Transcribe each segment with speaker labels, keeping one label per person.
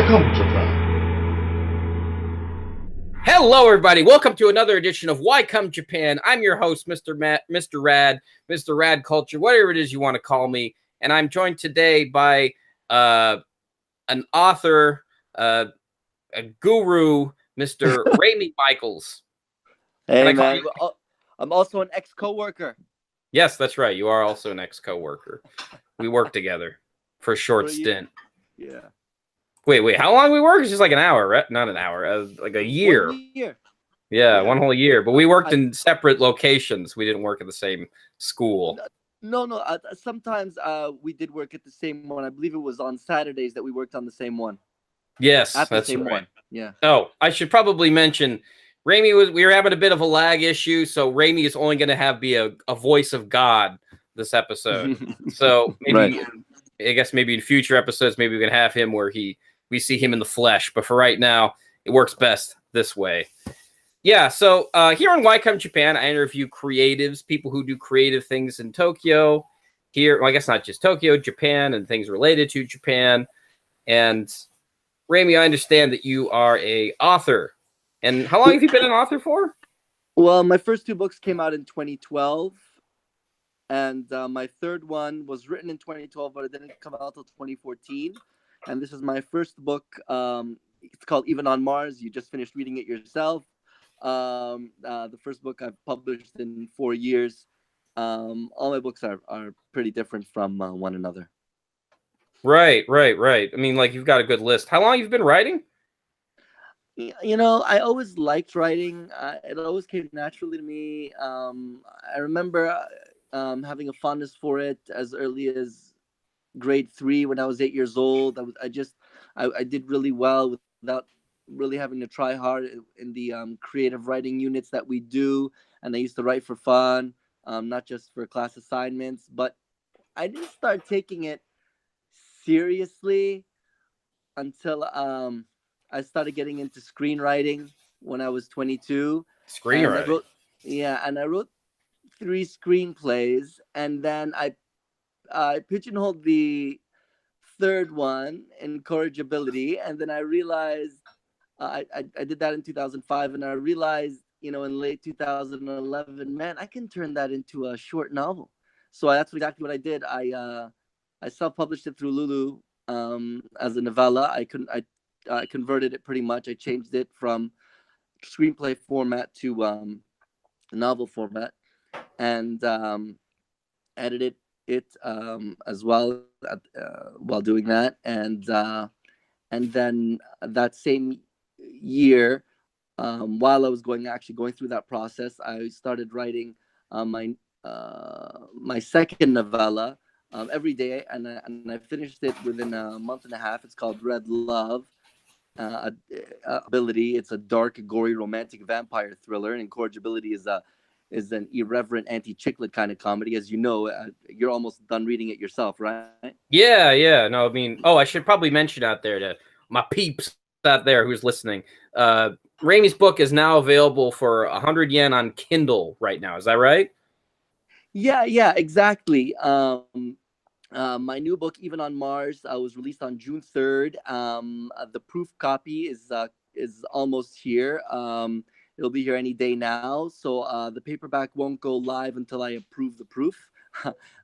Speaker 1: Welcome, Japan.
Speaker 2: Hello, everybody. Welcome to another edition of Why Come Japan. I'm your host, Mr. Rad, Mr. Rad Culture, whatever it is you want to call me. And I'm joined today by an author, a guru, Mr. Rayme Michaels.
Speaker 3: Hey, man. I'm also an ex-coworker.
Speaker 2: Yes, that's right. You are also an ex-coworker. We work together for a short stint.
Speaker 3: Yeah.
Speaker 2: Wait. How long we work? It's just like an hour, right? Not an hour, like a year.
Speaker 3: 1 year.
Speaker 2: Yeah, 1 whole year. But we worked in separate locations. We didn't work at the same school.
Speaker 3: No. Sometimes we did work at the same one. I believe it was on Saturdays that we worked on the same one.
Speaker 2: Yes,
Speaker 3: that's
Speaker 2: the
Speaker 3: same
Speaker 2: right.
Speaker 3: one. Yeah.
Speaker 2: Oh, I should probably mention, we were having a bit of a lag issue, so Rayme is only going to be a voice of God this episode. So maybe,
Speaker 3: right.
Speaker 2: I guess maybe in future episodes, maybe we can have him where we see him in the flesh. But for right now, it works best this way. Yeah, so here on Why Come Japan, I interview creatives, people who do creative things in Tokyo. Here, well, I guess not just Tokyo, Japan, and things related to Japan. And Rayme, I understand that you are an author. And how long have you been an author for?
Speaker 3: Well, my first 2 books came out in 2012. And my third one was written in 2012, but it didn't come out until 2014. And this is my first book. It's called Even on Mars. You just finished reading it yourself. The first book I've published in 4 years. All my books are pretty different from one another.
Speaker 2: Right. I mean, like, you've got a good list. How long have you been writing?
Speaker 3: You know, I always liked writing. It always came naturally to me. I remember having a fondness for it as early as grade 3 when I was 8 years old. I did really well without really having to try hard in the creative writing units that we do. And I used to write for fun, not just for class assignments. But I didn't start taking it seriously until I started getting into screenwriting when I was 22.
Speaker 2: Screenwriting?
Speaker 3: And I wrote 3 screenplays, and then I pigeonholed the third one, Incorrigibility, and then I realized I did that in 2005, and I realized, in late 2011, man, I can turn that into a short novel. So that's exactly what I did. I self-published it through Lulu as a novella. I converted it pretty much. I changed it from screenplay format to novel format, and edited it as well while doing that. And then that same year, while I was going through that process, I started writing my second novella every day, and I finished it within a month and a half. It's called Red Love. Ability. It's a dark, gory, romantic vampire thriller, and Incorrigibility is an irreverent anti-chicklet kind of comedy. As you know, you're almost done reading it yourself, right?
Speaker 2: Yeah. No, I mean, I should probably mention out there to my peeps out there who's listening. Rayme's book is now available for 100 yen on Kindle right now. Is that right?
Speaker 3: Yeah, exactly. My new book, Even on Mars, was released on June 3rd. The proof copy is almost here. It'll be here any day now. So the paperback won't go live until I approve the proof.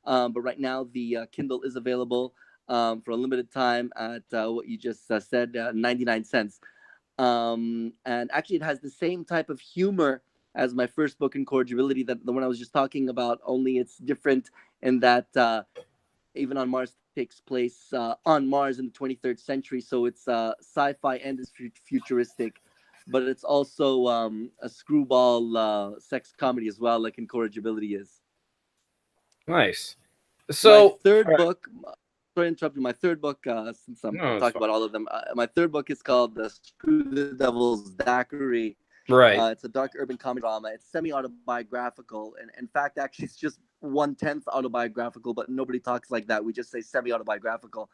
Speaker 3: But right now, the Kindle is available for a limited time at what you just said, 99 cents. And actually, it has the same type of humor as my first book, Incorrigibility, the one I was just talking about, only it's different in that Even on Mars takes place on Mars in the 23rd century. So it's sci-fi and it's futuristic. But it's also a screwball sex comedy as well, like Incorrigibility is.
Speaker 2: Nice. So
Speaker 3: my third book, sorry to interrupt you. My third book, since I'm talking about all of them, my third book is called Screw the Devil's Daiquiri.
Speaker 2: Right.
Speaker 3: It's a dark urban comedy drama. It's semi-autobiographical, and in fact, actually, it's just 1/10 autobiographical. But nobody talks like that. We just say semi-autobiographical.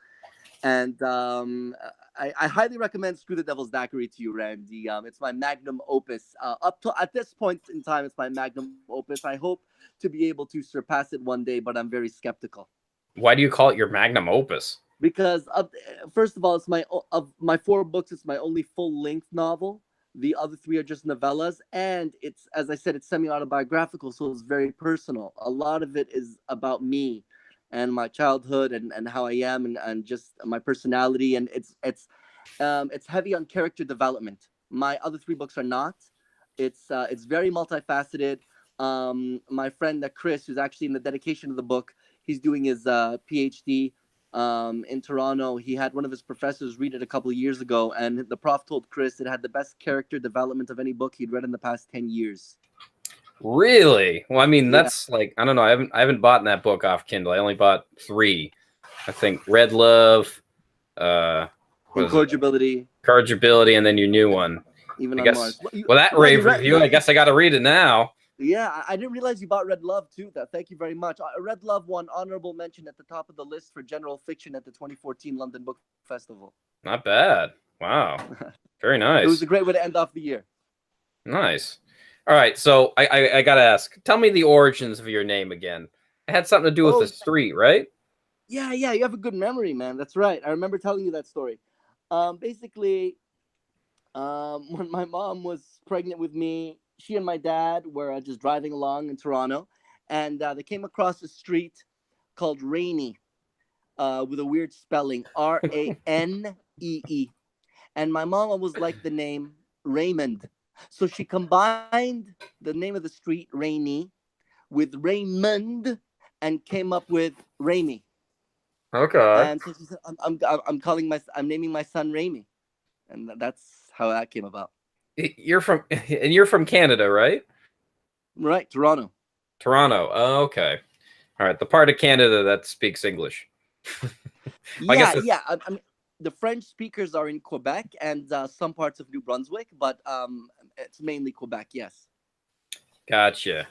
Speaker 3: And I highly recommend Screw the Devil's Daiquiri to you, Randy. It's my magnum opus. At this point in time, it's my magnum opus. I hope to be able to surpass it one day, but I'm very skeptical.
Speaker 2: Why do you call it your magnum opus?
Speaker 3: because first of all, it's of my 4 books. It's my only full-length novel. The other 3 are just novellas, and it's, as I said, it's semi-autobiographical, so it's very personal. A lot of it is about me and my childhood and how I am and just my personality, and it's heavy on character development. My other 3 books are not. It's very multifaceted. My friend Chris, who's actually in the dedication of the book, he's doing his PhD in Toronto. He had one of his professors read it a couple of years ago, and the prof told Chris it had the best character development of any book he'd read in the past 10 years.
Speaker 2: Really? Well, I mean,
Speaker 3: Yeah.
Speaker 2: that's like, I don't know. I haven't bought that book off Kindle. I only bought 3. I think Red Love,
Speaker 3: Incorrigibility.
Speaker 2: Incorrigibility, and then your new one.
Speaker 3: Even
Speaker 2: I
Speaker 3: on
Speaker 2: guess.
Speaker 3: Mars.
Speaker 2: Well, that rave review, I guess I got to read it now.
Speaker 3: Yeah, I didn't realize you bought Red Love too. Thank you very much. Red Love won honorable mention at the top of the list for general fiction at the 2014 London Book Festival.
Speaker 2: Not bad. Wow. Very nice.
Speaker 3: It was a great way to end off the year.
Speaker 2: Nice. All right, so I got to ask. Tell me the origins of your name again. It had something to do with the street, right?
Speaker 3: Yeah, you have a good memory, man. That's right. I remember telling you that story. Basically, when my mom was pregnant with me, she and my dad were just driving along in Toronto, and they came across a street called Rayme, with a weird spelling, Ranee. And my mom was like the name Raymond. So she combined the name of the street, Rayme, with Raymond, and came up with Rayme.
Speaker 2: Okay.
Speaker 3: And so she said, I'm naming my son Rayme, and that's how that came about.
Speaker 2: You're from Canada, right?
Speaker 3: Right, Toronto.
Speaker 2: Toronto. Oh, okay. All right, the part of Canada that speaks English.
Speaker 3: I mean, the French speakers are in Quebec and some parts of New Brunswick, but it's mainly Quebec. Yes.
Speaker 2: Gotcha.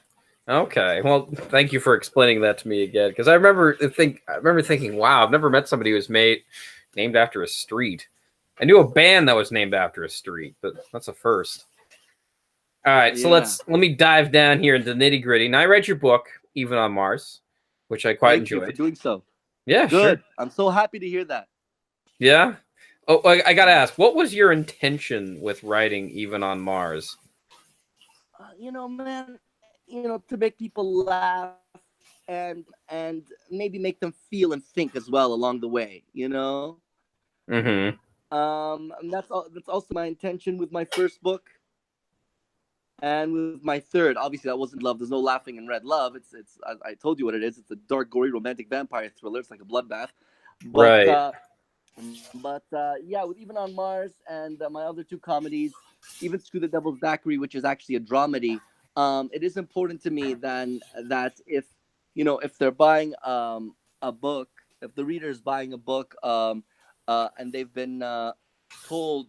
Speaker 2: Okay. Well, thank you for explaining that to me again, because I remember thinking, wow, I've never met somebody who was named after a street. I knew a band that was named after a street, but that's a first. All right, so let me dive down here into the nitty gritty. Now, I read your book, Even on Mars, which I quite enjoyed.
Speaker 3: Thank you for doing so.
Speaker 2: Yeah,
Speaker 3: good.
Speaker 2: Sure.
Speaker 3: I'm so happy to hear that.
Speaker 2: Yeah. Oh, I gotta ask, what was your intention with writing Even on Mars?
Speaker 3: Man, to make people laugh and maybe make them feel and think as well along the way.
Speaker 2: Mm-hmm.
Speaker 3: That's also my intention with my first book. And with my third, obviously that wasn't love. There's no laughing in Red Love. It's I told you what it is. It's a dark, gory, romantic vampire thriller. It's like a bloodbath. But,
Speaker 2: right.
Speaker 3: Yeah, with Even on Mars and my other 2 comedies, Even Screw the Devil's Daiquiri, which is actually a dramedy. It is important to me then that if they're buying a book, if the reader is buying a book, and they've been told,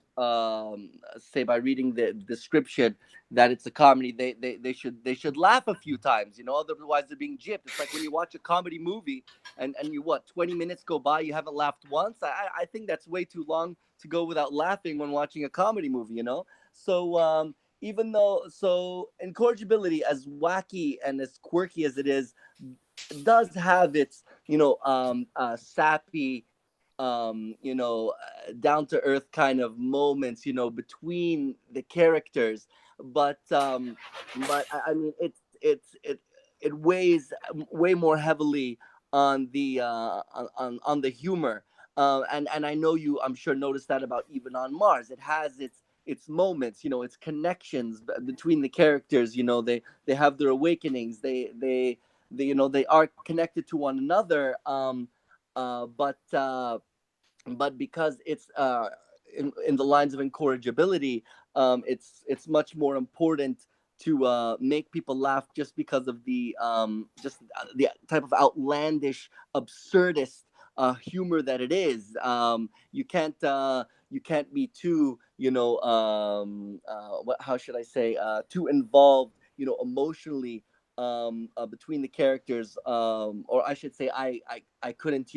Speaker 3: say by reading the description, that it's a comedy, they should laugh a few times, otherwise they're being gypped. It's like when you watch a comedy movie and you 20 minutes go by, you haven't laughed once. I think that's way too long to go without laughing when watching a comedy movie, So even though Incorrigibility, as wacky and as quirky as it is, does have its sappy, down to earth kind of moments, between the characters, but I mean, it weighs way more heavily on the on the humor, and I know I'm sure noticed that about Even on Mars. It has its moments, its connections between the characters. They have their awakenings. They are connected to one another. But because it's in the lines of incorrigibility, it's much more important to make people laugh just because of the type of outlandish, absurdist humor that it is. You can't be too how should I say, too involved emotionally between the characters, or I should say I couldn't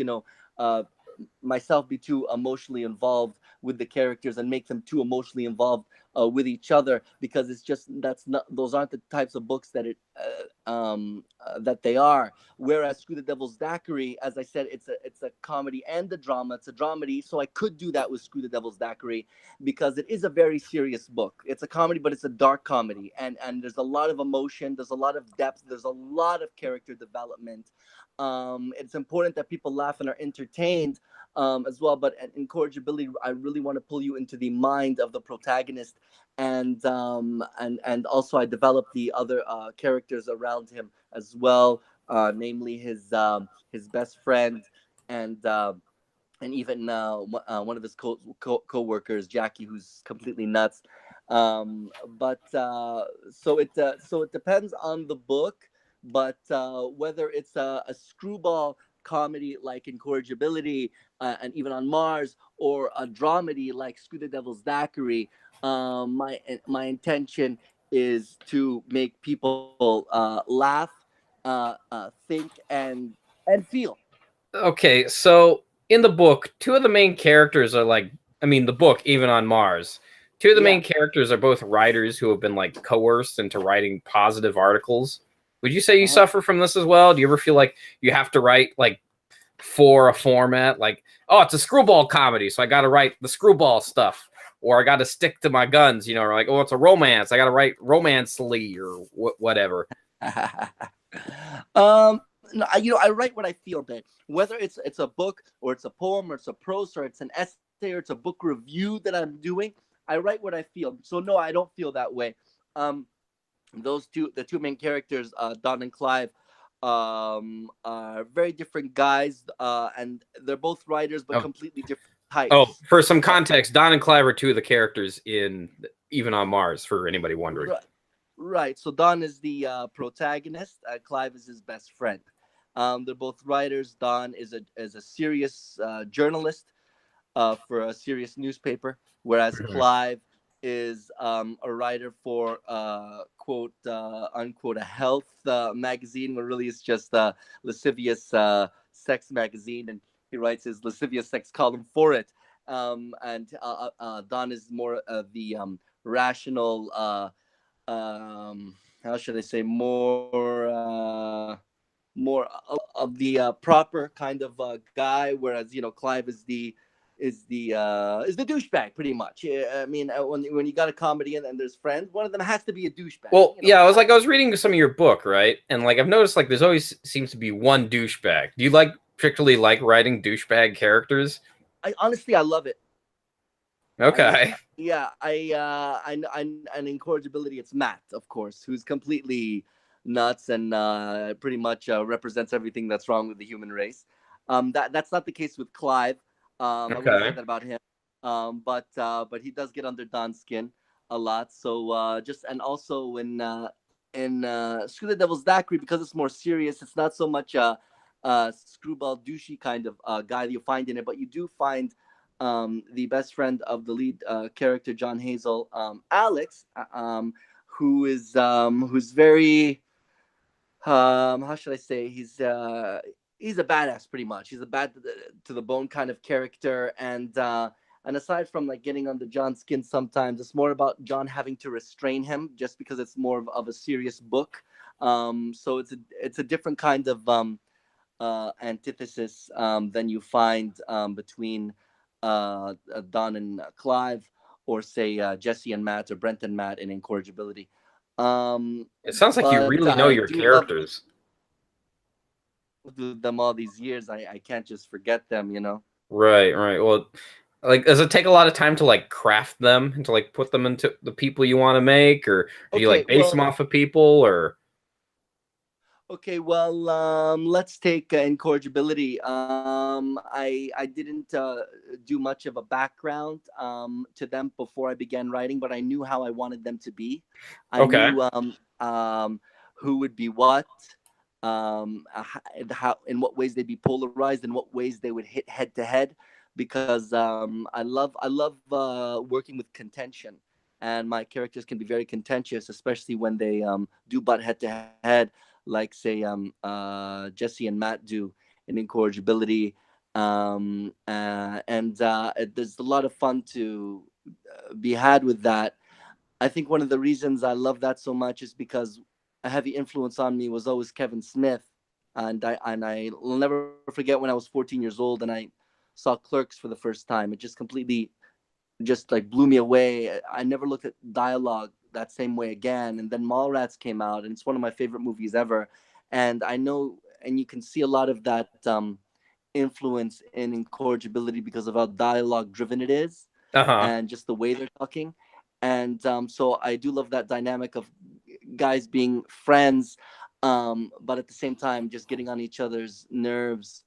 Speaker 3: myself be too emotionally involved with the characters and make them too emotionally involved with each other, because it's just that's not those aren't the types of books that that they are. Whereas Screw the Devil's Daiquiri, as I said, it's a comedy and a drama. It's a dramedy, so I could do that with Screw the Devil's Daiquiri because it is a very serious book. It's a comedy, but it's a dark comedy, and there's a lot of emotion, there's a lot of depth, there's a lot of character development. It's important that people laugh and are entertained as well. But incorrigibility, I really want to pull you into the mind of the protagonist, and also I developed the other characters around him as well, namely his best friend and. And even one of his co-workers, Jackie, who's completely nuts. But so it depends on the book, but whether it's a screwball comedy like Incorrigibility and even on Mars, or a dramedy like Screw the Devil's Daiquiri, my intention is to make people laugh, think, and feel.
Speaker 2: Okay, so in the book, two of the main characters are like, I mean, the book, even on Mars, two of the
Speaker 3: Yeah.
Speaker 2: main characters are both writers who have been like coerced into writing positive articles. Would you say you suffer from this as well? Do you ever feel like you have to write like for a format, like, oh, it's a screwball comedy, so I got to write the screwball stuff, or I got to stick to my guns, or like, oh, it's a romance, I got to write romancely or whatever.
Speaker 3: No, I write what I feel, man. Whether it's a book or it's a poem or it's a prose or it's an essay or it's a book review that I'm doing, I write what I feel. So no, I don't feel that way. The two main characters, Don and Clive, are very different guys, and they're both writers, but
Speaker 2: Oh.
Speaker 3: completely different types.
Speaker 2: Oh, for some context, Don and Clive are two of the characters in Even on Mars, for anybody wondering.
Speaker 3: Right. So Don is the protagonist. Clive is his best friend. They're both writers. Don is a serious journalist for a serious newspaper, whereas Clive is a writer for quote unquote a health magazine, when really it's just a lascivious sex magazine, and he writes his lascivious sex column for it. And Don is more of the rational. How should I say, more of the proper kind of guy, whereas Clive is the douchebag, pretty much. I mean, when you got a comedy and there's friends, one of them has to be a douchebag.
Speaker 2: Well, yeah, I was reading some of your book, right? And like I've noticed, like there's always seems to be one douchebag. Do you particularly like writing douchebag characters?
Speaker 3: I honestly love it.
Speaker 2: Okay.
Speaker 3: And Incorrigibility, it's Matt, of course, who's completely nuts and pretty much represents everything that's wrong with the human race. That's not the case with Clive. I wouldn't say that about him. But he does get under Don's skin a lot. So and also in Screw the Devil's Daiquiri, because it's more serious, it's not so much a screwball douchey kind of guy that you find in it, but you do find the best friend of the lead character, John Hazel, Alex, who's very how should I say, he's a badass, pretty much. He's a bad to the bone kind of character, and aside from like getting under John's skin, sometimes it's more about John having to restrain him, just because it's more of a serious book. So it's a different kind of antithesis than you find between Don and Clive, or say Jesse and Matt, or Brent and Matt in Incorrigibility.
Speaker 2: It sounds like you really know your characters.
Speaker 3: With them all these years, I can't just forget them,
Speaker 2: Right. Well, like, does it take a lot of time to like craft them and to like put them into the people you want to make, or do you like base them off of people, or?
Speaker 3: Okay, well, let's take Incorrigibility. I didn't do much of a background to them before I began writing, but I knew how I wanted them to be. I knew who would be what, how, in what ways they'd be polarized, in what ways they would hit head to head, because I love working with contention, and my characters can be very contentious, especially when they do butt head to head, like say Jesse and Matt do in Incorrigibility, There's a lot of fun to be had with that. I think one of the reasons I love that so much is because a heavy influence on me was always Kevin Smith, and I will never forget when I was 14 years old and I saw Clerks for the first time. It just completely just like blew me away. I never looked at dialogue that same way again. And then Mallrats came out, and it's one of my favorite movies ever. And I know, and you can see a lot of that influence in incorrigibility because of how dialogue driven it is,
Speaker 2: Uh-huh.
Speaker 3: and just the way they're talking. And so I do love that dynamic of guys being friends, but at the same time just getting on each other's nerves.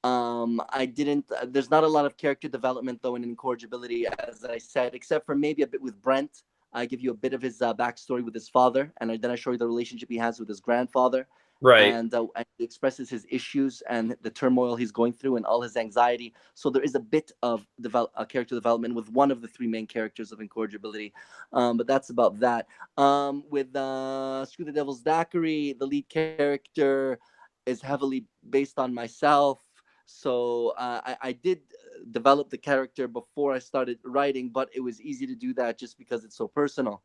Speaker 3: I didn't. There's not a lot of character development though in incorrigibility, as I said, except for maybe a bit with Brent. I give you a bit of his backstory with his father, and then I show you the relationship he has with his grandfather,
Speaker 2: Right.
Speaker 3: and he expresses his issues and the turmoil he's going through and all his anxiety. So there is a bit of character development with one of the three main characters of incorrigibility, but that's about that. With Screw the Devil's Daiquiri, the lead character is heavily based on myself. So I did develop the character before I started writing, but it was easy to do that just because it's so personal.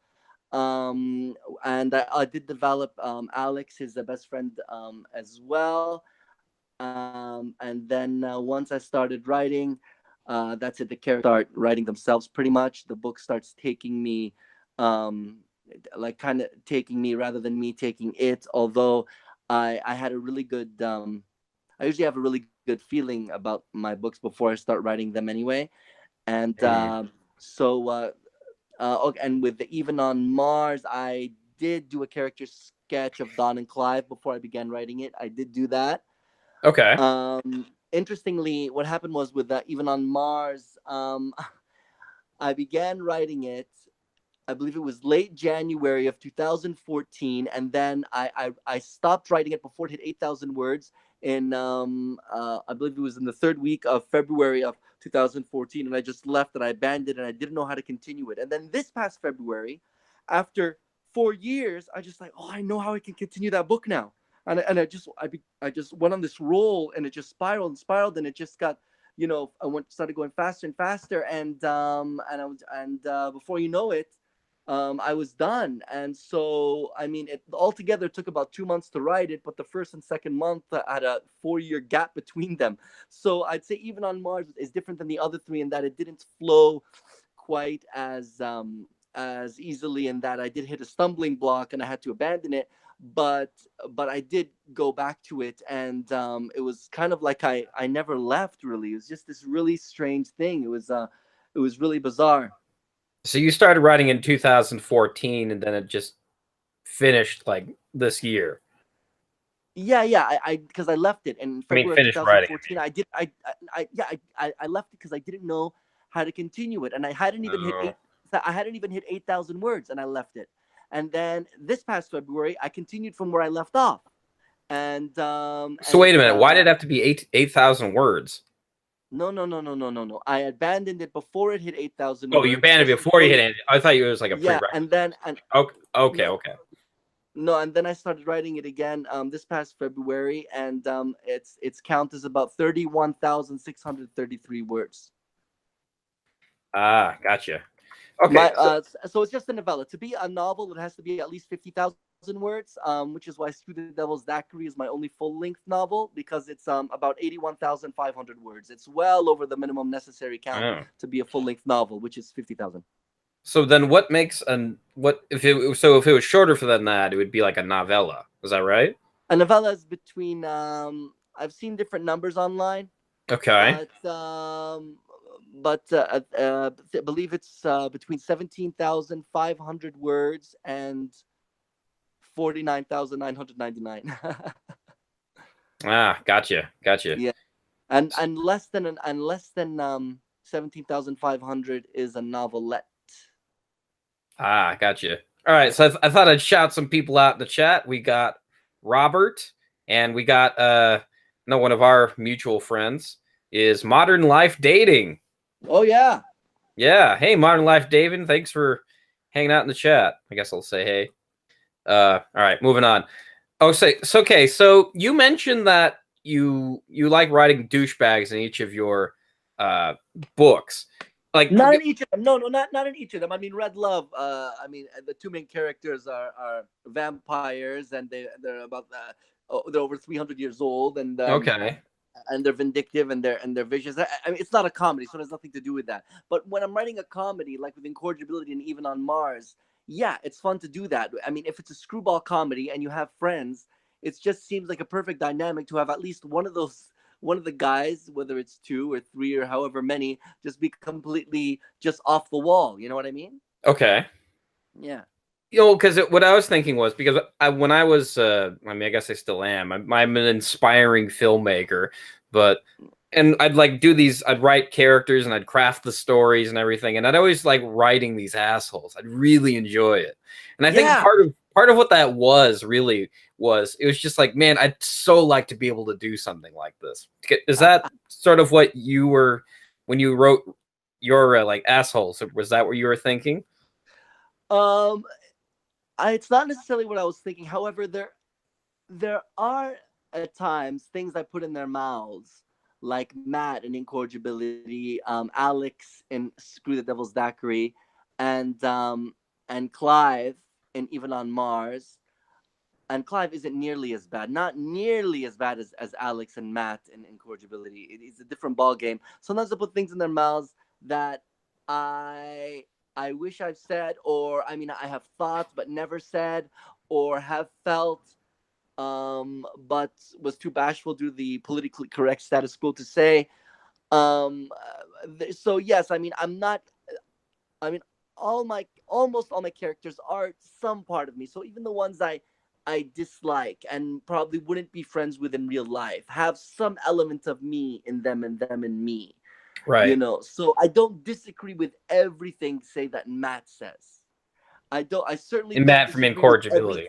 Speaker 3: Um, and I did develop Alex, his best friend, as well. And then once I started writing, that's it. The characters start writing themselves pretty much. The book starts taking me, like kind of taking me rather than me taking it. Although I had a really good, I usually have a really good feeling about my books before I start writing them anyway. And
Speaker 2: Mm.
Speaker 3: okay, and with the Even on Mars, I did do a character sketch of Don and Clive before I began writing it. I did do that.
Speaker 2: Okay.
Speaker 3: Interestingly, what happened was with Even on Mars, I began writing it. I believe it was late January of 2014, and then I stopped writing it before it hit 8,000 words. In I believe it was in the third week of February of 2014, and I just left and I abandoned it, and I didn't know how to continue it. And then this past February, after 4 years, I just like, oh, I know how I can continue that book now. And I just went on this roll, and it just spiraled and spiraled, and it just got, I started going faster and faster, and before you know it, I was done. And so, I mean, it altogether took about 2 months to write it, but the first and second month had a 4-year gap between them. So I'd say Even on Mars is different than the other three in that it didn't flow quite as easily, in that I did hit a stumbling block and I had to abandon it. But I did go back to it, and it was kind of like I never left. Really, it was just this really strange thing. It was really bizarre.
Speaker 2: So you started writing in 2014 and then it just finished like this year.
Speaker 3: Yeah. I because I left it in
Speaker 2: I mean,
Speaker 3: February of
Speaker 2: finished writing.
Speaker 3: 2014. I did. Yeah. I left it because I didn't know how to continue it, and I hadn't even hit
Speaker 2: Oh.
Speaker 3: 8. I hadn't even hit 8,000 words, and I left it. And then this past February, I continued from where I left off.
Speaker 2: So wait a minute. Why did
Speaker 3: And
Speaker 2: it have to be 8,000 words?
Speaker 3: no. I abandoned it before it hit 8,000
Speaker 2: Oh, you
Speaker 3: words.
Speaker 2: banned it
Speaker 3: Just
Speaker 2: before you
Speaker 3: before
Speaker 2: hit it. I thought it was like a
Speaker 3: Yeah,
Speaker 2: prerequisite.
Speaker 3: and then and
Speaker 2: Okay, okay,
Speaker 3: no,
Speaker 2: okay.
Speaker 3: No, and then I started writing it again this past February, and its count is about 31,633 words.
Speaker 2: Ah, gotcha. Okay,
Speaker 3: My So it's just a novella. To be a novel, it has to be at least 50,000 words, which is why Screw the Devil's Daiquiri is my only full-length novel, because it's about 81,500 words. It's well over the minimum necessary count
Speaker 2: oh.
Speaker 3: to be a full-length novel, which is 50,000.
Speaker 2: So then what makes what if it was shorter than that, it would be like a novella. Is that right?
Speaker 3: A novella is between I've seen different numbers online,
Speaker 2: Okay.
Speaker 3: but I believe it's between 17,500 words and 49,999.
Speaker 2: Ah, gotcha.
Speaker 3: Yeah, and less than 17,500 is a novelette.
Speaker 2: Ah, gotcha. All right, so I thought I'd shout some people out in the chat. We got Robert, and we got no, one of our mutual friends is Modern Life Dating.
Speaker 3: Oh yeah.
Speaker 2: Yeah, hey, Modern Life Dating, thanks for hanging out in the chat. I guess I'll say hey. All right, moving on. Oh, so okay. So you mentioned that you like writing douchebags in each of your books. Like,
Speaker 3: not in each of them. No, not in each of them. I mean, Red Love. I mean, the two main characters are vampires, and they're about they're over 300 years old,
Speaker 2: okay,
Speaker 3: and they're vindictive, and they're vicious. I mean, it's not a comedy, so it has nothing to do with that. But when I'm writing a comedy, like with Incorrigibility and Even on Mars, yeah, it's fun to do that. I mean, if it's a screwball comedy and you have friends, it just seems like a perfect dynamic to have at least one of the guys, whether it's two or three or however many, just be completely just off the wall. You know what I mean?
Speaker 2: okay.
Speaker 3: Yeah.
Speaker 2: You know, because what I was thinking was because when I was, I mean, I guess I still am. I'm an inspiring filmmaker, and I'd like do these. I'd write characters and I'd craft the stories and everything, and I'd always like writing these assholes. I'd really enjoy it, and I think
Speaker 3: Yeah.
Speaker 2: part of what that was really was it was just like, man, I'd so like to be able to do something like this. Is that sort of what you were when you wrote your like assholes? Was that what you were thinking?
Speaker 3: Um, it's not necessarily what I was thinking. However, there are at times things I put in their mouths, like Matt in Incorrigibility, Alex in Screw the Devil's Daiquiri, and Clive in Even on Mars. And Clive isn't nearly as bad, not nearly as bad as Alex and Matt in Incorrigibility. It's a different ball game. Sometimes I put things in their mouths that I wish I've said, or I mean I have thought but never said, or have felt but was too bashful due to the politically correct status quo to say. So yes, I mean I'm not. I mean almost all my characters are some part of me. So even the ones I dislike and probably wouldn't be friends with in real life have some element of me in them and them in me. You
Speaker 2: Right.
Speaker 3: know, so I don't disagree with everything say that Matt says. I certainly
Speaker 2: And
Speaker 3: don't
Speaker 2: Matt from
Speaker 3: disagree with every
Speaker 2: Incorrigibility.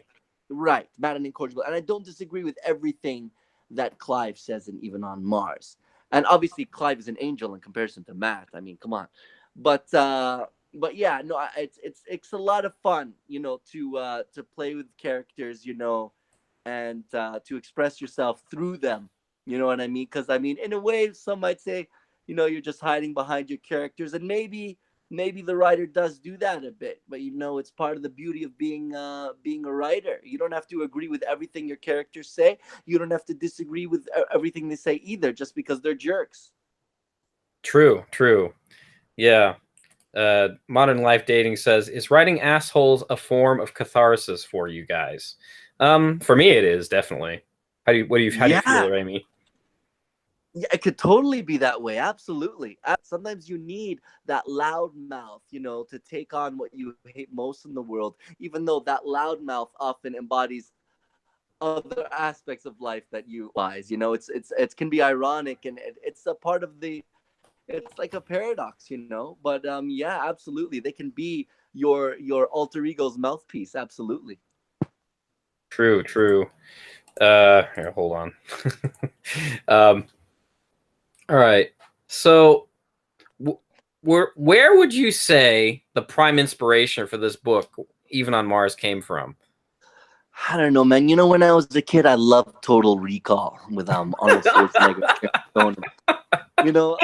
Speaker 3: right, Matt and Incorrigible. And I don't disagree with everything that Clive says and Even on Mars. And obviously Clive is an angel in comparison to Matt. I mean, come on. But yeah, no, it's a lot of fun, you know, to play with characters, you know, and to express yourself through them. You know what I mean? Because I mean, in a way, some might say, you know, you're just hiding behind your characters, and maybe the writer does do that a bit, but you know, it's part of the beauty of being a writer. You don't have to agree with everything your characters say. You don't have to disagree with everything they say either, just because they're jerks.
Speaker 2: True, true. Yeah. Modern Life Dating says, is writing assholes a form of catharsis for you guys? For me, it is definitely. How do you feel,
Speaker 3: Yeah,
Speaker 2: Rayme?
Speaker 3: yeah, it could totally be that way. Absolutely. Sometimes you need that loud mouth, you know, to take on what you hate most in the world, even though that loud mouth often embodies other aspects of life that you wise. You know, it can be ironic, and it's a part of the. It's like a paradox, you know. But yeah, absolutely, they can be your alter ego's mouthpiece. Absolutely.
Speaker 2: True, true. Here, hold on. um, all right. So, where would you say the prime inspiration for this book, Even on Mars, came from?
Speaker 3: I don't know, man. You know, when I was a kid, I loved Total Recall with Arnold Schwarzenegger. You know,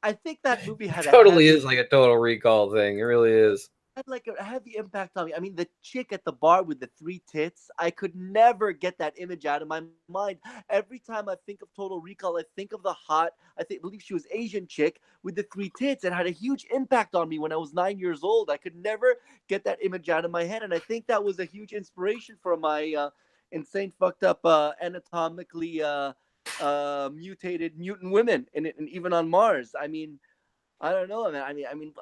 Speaker 3: I think that movie had a
Speaker 2: Totally
Speaker 3: heavy
Speaker 2: is like a Total Recall thing. It really is.
Speaker 3: had like a heavy impact on me. I mean, the chick at the bar with the three tits, I could never get that image out of my mind. Every time I think of Total Recall, I think of the hot, believe she was Asian chick with the three tits. It had a huge impact on me when I was 9 years old. I could never get that image out of my head. And I think that was a huge inspiration for my insane, fucked up, anatomically mutated mutant women and Even on Mars. I mean, I don't know, man.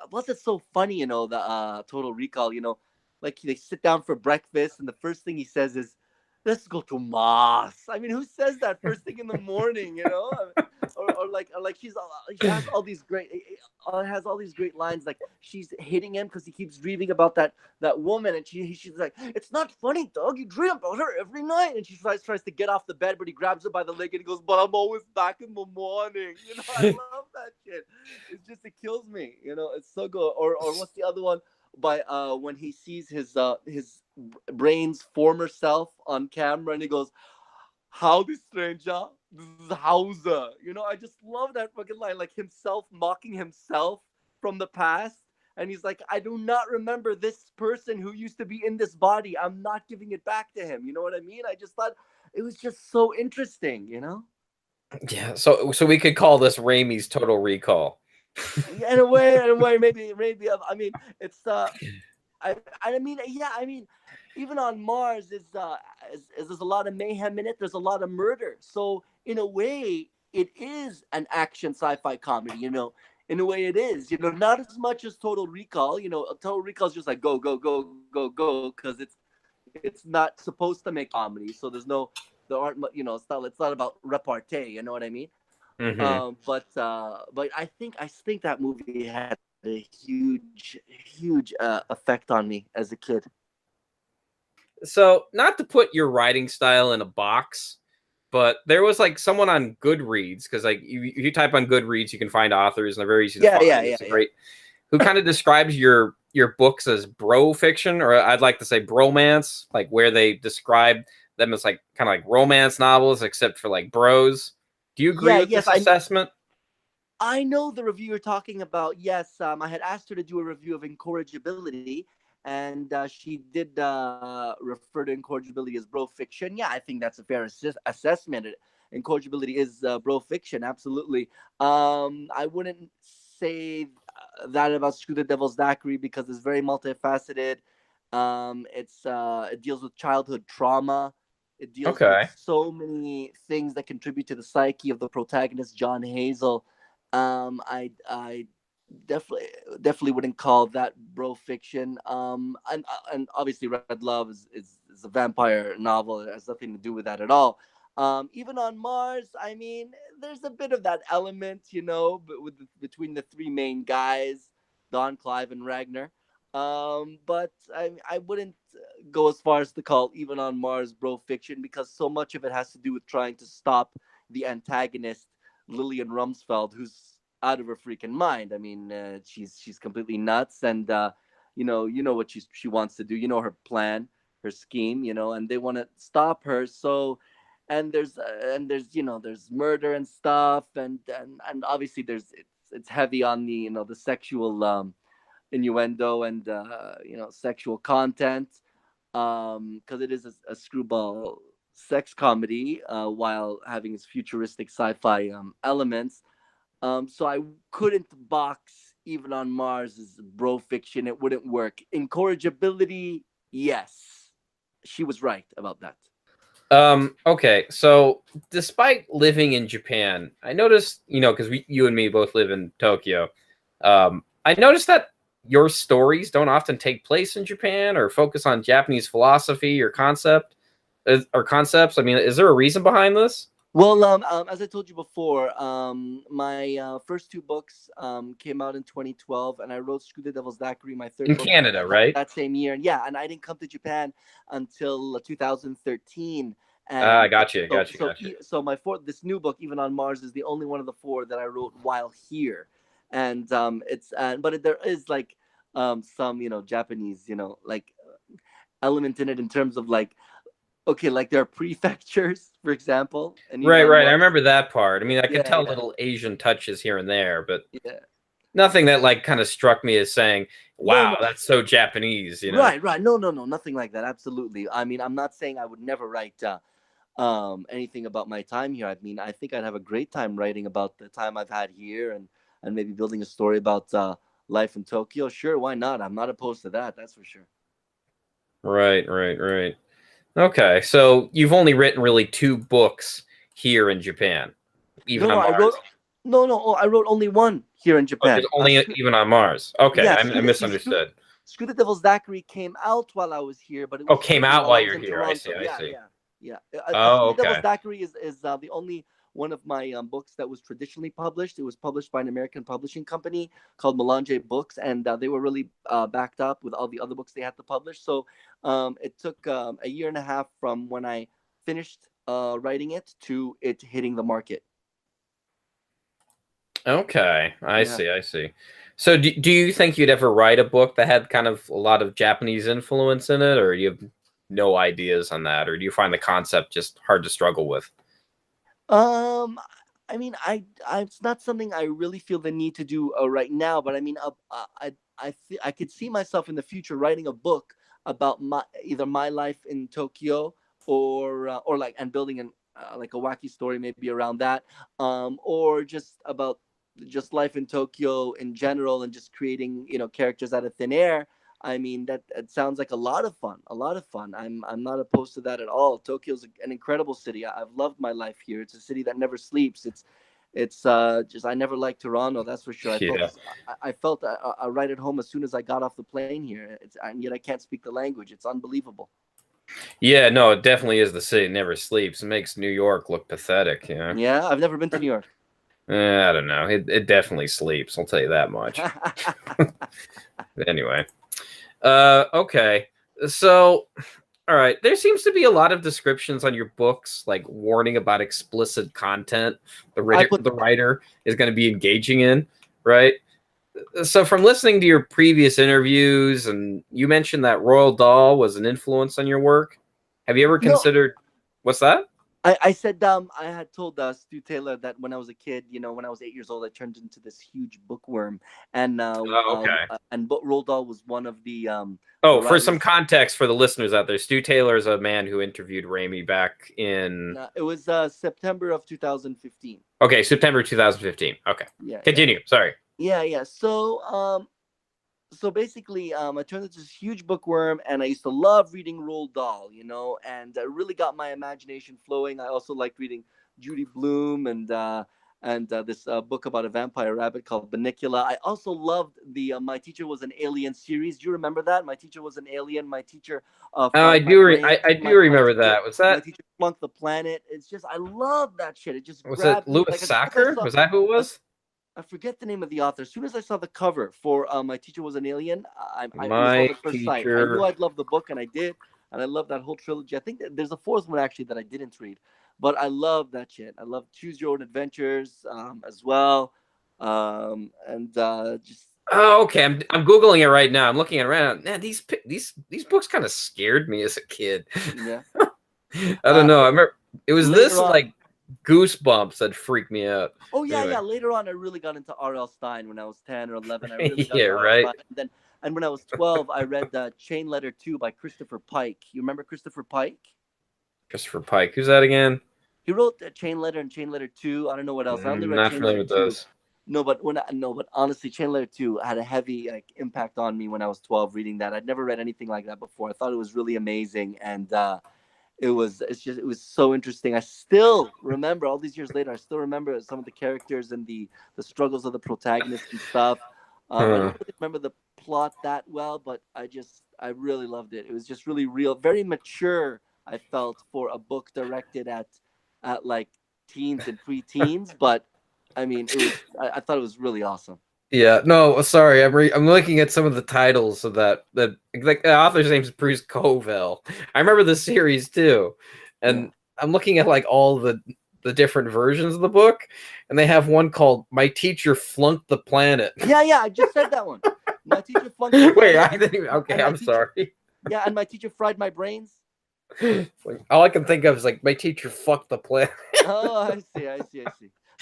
Speaker 3: Plus it's so funny, you know, the Total Recall, you know, like they sit down for breakfast and the first thing he says is, "Let's go to Mars." I mean, who says that first thing in the morning, you know? Or like she has all these great lines, like she's hitting him because he keeps dreaming about that woman, and she's like, "It's not funny, dog. You dream about her every night." And she tries to get off the bed, but he grabs her by the leg and he goes, "But I'm always back in the morning." You know, I love that shit. It kills me. You know, it's so good. Or what's the other one? By when he sees his brain's former self on camera, and he goes, Howdy, stranger. This is Hauser. You know, I just love that fucking line. Like himself mocking himself from the past. And he's like, I do not remember this person who used to be in this body. I'm not giving it back to him. You know what I mean? I just thought it was just so interesting, you know?
Speaker 2: Yeah, so we could call this Raimi's Total Recall.
Speaker 3: In a way, maybe. I mean, it's I mean, yeah, I mean, even on Mars is there's a lot of mayhem in it. There's a lot of murder. So in a way, it is an action sci-fi comedy. You know, in a way, it is. You know, not as much as Total Recall. You know, Total Recall is just like go go go go go because it's not supposed to make comedy. So there aren't you know it's not about repartee. You know what I mean?
Speaker 2: Mm-hmm.
Speaker 3: But I think that movie had a huge effect on me as a kid.
Speaker 2: So, not to put your writing style in a box, but there was like someone on Goodreads, because like you type on Goodreads, you can find authors, and they're very easy to find. It's a great who kind of describes your books as bro fiction, or I'd like to say bromance, like where they describe them as like kind of like romance novels, except for like bros. Do you agree
Speaker 3: Yeah,
Speaker 2: with
Speaker 3: yes,
Speaker 2: this assessment?
Speaker 3: I know the review you're talking about. Yes, I had asked her to do a review of Incorrigibility, and she did refer to Incorrigibility as bro fiction. Yeah, I think that's a fair assessment. Incorrigibility is bro fiction, absolutely. I wouldn't say that about Screw the Devil's Daiquiri because it's very multifaceted. It deals with childhood trauma. It deals with
Speaker 2: Okay.
Speaker 3: so many things that contribute to the psyche of the protagonist, John Hazel. I definitely wouldn't call that bro fiction. And obviously Red Love is a vampire novel. It has nothing to do with that at all. Even on Mars, I mean, there's a bit of that element, you know, but between the three main guys, Don, Clive, and Ragnar. But I wouldn't go as far as to call Even on Mars bro fiction because so much of it has to do with trying to stop the antagonist Lillian Rumsfeld, who's out of her freaking mind. I mean, she's completely nuts, and you know what she wants to do. You know her plan, her scheme. You know, and they want to stop her. So, and there's there's murder and stuff, and obviously it's heavy on the the sexual innuendo and sexual content because it is a screwball sex comedy while having its futuristic sci-fi elements. So I couldn't box Even on Mars as bro fiction. It wouldn't work. Incorrigibility, yes, she was right about that.
Speaker 2: Okay, so despite living in Japan, I noticed, because you and me both live in Tokyo. I noticed that your stories don't often take place in Japan or focus on Japanese philosophy or concepts. I mean, is there a reason behind this?
Speaker 3: Well, as I told you before, my first two books came out in 2012, and I wrote Screw the Devil's Daiquiri, my third
Speaker 2: In
Speaker 3: book,
Speaker 2: Canada, right?
Speaker 3: that same year. And yeah, and I didn't come to Japan until 2013.
Speaker 2: Ah,
Speaker 3: And
Speaker 2: gotcha.
Speaker 3: so my fourth, this new book, Even on Mars, is the only one of the four that I wrote while here. And there is like some Japanese like element in it in terms of like okay, like there are prefectures, for example, and even
Speaker 2: Right,
Speaker 3: on
Speaker 2: right. I
Speaker 3: Mars.
Speaker 2: remember that part. I mean, I could
Speaker 3: Yeah,
Speaker 2: tell
Speaker 3: yeah,
Speaker 2: little Asian touches here and there, but
Speaker 3: yeah.
Speaker 2: nothing that like kind of struck me as saying,
Speaker 3: No,
Speaker 2: "Wow,
Speaker 3: no.
Speaker 2: that's so Japanese."
Speaker 3: Right, right. No, no, no. Nothing like that. Absolutely. I mean, I'm not saying I would never write anything about my time here. I mean, I think I'd have a great time writing about the time I've had here and maybe building a story about life in Tokyo. Sure, why not? I'm not opposed to that. That's for sure.
Speaker 2: Right. Okay, so you've only written really two books here in Japan,
Speaker 3: No,
Speaker 2: even
Speaker 3: no.
Speaker 2: on
Speaker 3: I wrote
Speaker 2: Mars.
Speaker 3: no, no. Oh, I wrote only one here in
Speaker 2: Oh, just
Speaker 3: Japan.
Speaker 2: only even on Mars. Okay,
Speaker 3: Yeah,
Speaker 2: I misunderstood.
Speaker 3: Screw the Devil's Daiquiri came out while I was here, but it
Speaker 2: Oh,
Speaker 3: was
Speaker 2: came
Speaker 3: written
Speaker 2: out
Speaker 3: while I
Speaker 2: while
Speaker 3: was
Speaker 2: you're
Speaker 3: in
Speaker 2: here.
Speaker 3: Toronto.
Speaker 2: I see.
Speaker 3: Yeah.
Speaker 2: Oh,
Speaker 3: Screw the Devil's
Speaker 2: okay.
Speaker 3: Daiquiri is the only one of my books that was traditionally published. It was published by an American publishing company called Melange Books, and they were really backed up with all the other books they had to publish. So it took a year and a half from when I finished writing it to it hitting the market.
Speaker 2: Okay,
Speaker 3: Yeah.
Speaker 2: I see. So, do you think you'd ever write a book that had kind of a lot of Japanese influence in it, or you? no ideas on that, or do you find the concept just hard to struggle with?
Speaker 3: I mean, it's not something I really feel the need to do right now. But I mean, I could see myself in the future writing a book about either my life in Tokyo or like and building an like a wacky story maybe around that, or just about just life in Tokyo in general and just creating characters out of thin air. I mean, that it sounds like a lot of fun, a lot of fun. I'm not opposed to that at all. Tokyo's an incredible city. I've loved my life here. It's a city that never sleeps. It's just I never liked Toronto, that's for sure.
Speaker 2: Yeah.
Speaker 3: I felt right at home as soon as I got off the plane here. And yet I can't speak the language. It's unbelievable.
Speaker 2: Yeah, no, it definitely is. The city never sleeps. It makes New York look pathetic, you know?
Speaker 3: Yeah, I've never been to New York.
Speaker 2: I don't know. It definitely sleeps. I'll tell you that much. Anyway. Okay. So, all right. There seems to be a lot of descriptions on your books, like warning about explicit content the writer is going to be engaging in, right? So, from listening to your previous interviews, and you mentioned that Roald Dahl was an influence on your work. Have you ever considered? What's that?
Speaker 3: I said I had told Stu Taylor that when I was a kid, when I was 8 years old, I turned into this huge bookworm, and Roald Dahl was one of the
Speaker 2: for some context for the listeners out there, Stu Taylor is a man who interviewed Rayme back in.
Speaker 3: It was September of 2015.
Speaker 2: Okay, September 2015. Okay,
Speaker 3: yeah.
Speaker 2: Continue.
Speaker 3: Yeah.
Speaker 2: Sorry.
Speaker 3: Yeah. So basically, I turned into this huge bookworm, and I used to love reading Roald Dahl, and I really got my imagination flowing. I also liked reading Judy Blume and this book about a vampire rabbit called Bunnicula. I also loved the My Teacher Was an Alien series. Do you remember that? My Teacher Was an Alien. My teacher.
Speaker 2: I do remember that. Was that?
Speaker 3: My Teacher Flunked the Planet. It's just I love that shit. It just
Speaker 2: was it Louis Sacker? Was that who it was?
Speaker 3: I forget the name of the author. As soon as I saw the cover for My Teacher Was an Alien, I was on at first sight. I knew I'd love the book, and I did. And I love that whole trilogy. I think that there's a fourth one, actually, that I didn't read. But I love that shit. I love Choose Your Own Adventures as well. Just...
Speaker 2: Oh, okay. I'm Googling it right now. I'm looking at it right now. Man, these books kind of scared me as a kid.
Speaker 3: Yeah.
Speaker 2: I don't know. I remember it was this like Goosebumps that freaked me out.
Speaker 3: Oh yeah, anyway. Yeah. Later on, I really got into R.L. Stein when I was 10 or 11. I really got into
Speaker 2: right.
Speaker 3: Stein. And when I was 12, I read Chain Letter 2 by Christopher Pike. You remember Christopher Pike?
Speaker 2: Christopher Pike. Who's that again?
Speaker 3: He wrote Chain Letter and Chain Letter 2. I don't know what else. I only read
Speaker 2: not
Speaker 3: Chain
Speaker 2: familiar
Speaker 3: Letter
Speaker 2: with
Speaker 3: 2.
Speaker 2: those.
Speaker 3: But honestly, Chain Letter 2 had a heavy impact on me when I was 12 reading that. I'd never read anything like that before. I thought it was really amazing, and it was so interesting. I still remember all these years later. I still remember some of the characters and the struggles of the protagonist and stuff. I don't really remember the plot that well, but I really loved it. It was just really real, very mature. I felt for a book directed at like teens and preteens, but I mean, I thought it was really awesome.
Speaker 2: Yeah, no, sorry. I'm looking at some of the titles of that like the author's name is Bruce Covell. I remember the series too, and I'm looking at like all the different versions of the book, and they have one called "My Teacher Flunked the Planet."
Speaker 3: Yeah, I just said that one. My teacher flunked the planet.
Speaker 2: Wait, I didn't even. Okay, I'm sorry.
Speaker 3: Yeah, and my teacher fried my brains.
Speaker 2: All I can think of is like my teacher fucked the planet.
Speaker 3: Oh, I see.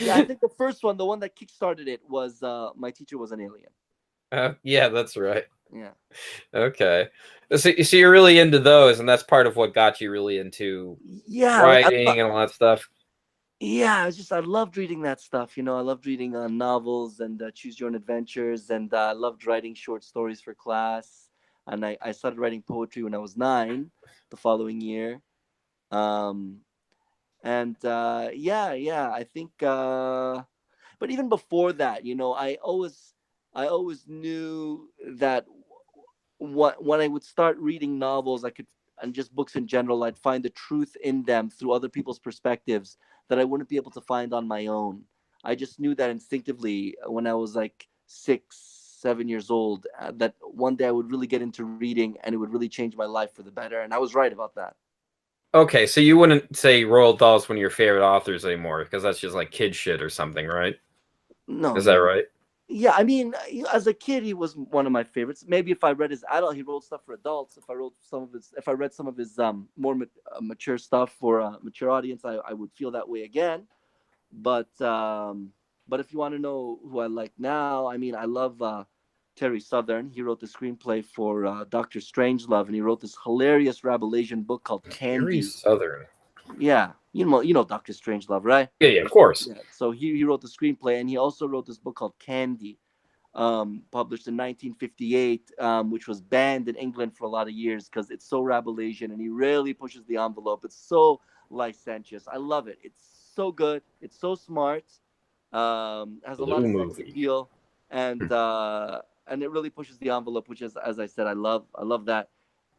Speaker 3: Yeah, I think the first one, the one that kickstarted it, was My Teacher Was an Alien.
Speaker 2: Yeah, that's right.
Speaker 3: Yeah.
Speaker 2: Okay. So you're really into those, and that's part of what got you really into writing and all that stuff.
Speaker 3: Yeah, I loved reading that stuff. I loved reading novels and Choose Your Own Adventures, and I loved writing short stories for class. And I started writing poetry when I was 9, the following year. I think but even before that, I always knew that when I would start reading novels, and just books in general, I'd find the truth in them through other people's perspectives that I wouldn't be able to find on my own. I just knew that instinctively when I was like 6, 7 years old, that one day I would really get into reading and it would really change my life for the better. And I was right about that.
Speaker 2: Okay, so you wouldn't say Roald Dahl's one of your favorite authors anymore because that's just like kid shit or something, right?
Speaker 3: No.
Speaker 2: Is that right?
Speaker 3: Yeah, I mean, as a kid, he was one of my favorites. Maybe if I read his adult, he wrote stuff for adults. If I read some of his more mature stuff for a mature audience, I would feel that way again. But if you want to know who I like now, I mean, I love Terry Southern. He wrote the screenplay for Doctor Strangelove, and he wrote this hilarious Rabelasian book called
Speaker 2: Very
Speaker 3: Candy.
Speaker 2: Southern.
Speaker 3: Yeah, you know Doctor Strangelove, right?
Speaker 2: Yeah, yeah, of course.
Speaker 3: Yeah. So he wrote the screenplay, and he also wrote this book called Candy, published in 1958, which was banned in England for a lot of years because it's so Rabelasian and he really pushes the envelope. It's so licentious. I love it. It's so good. It's so smart. Has a lot
Speaker 2: Blue
Speaker 3: of sex
Speaker 2: movie.
Speaker 3: appeal, and it really pushes the envelope, which is, as I said, I love. I love that.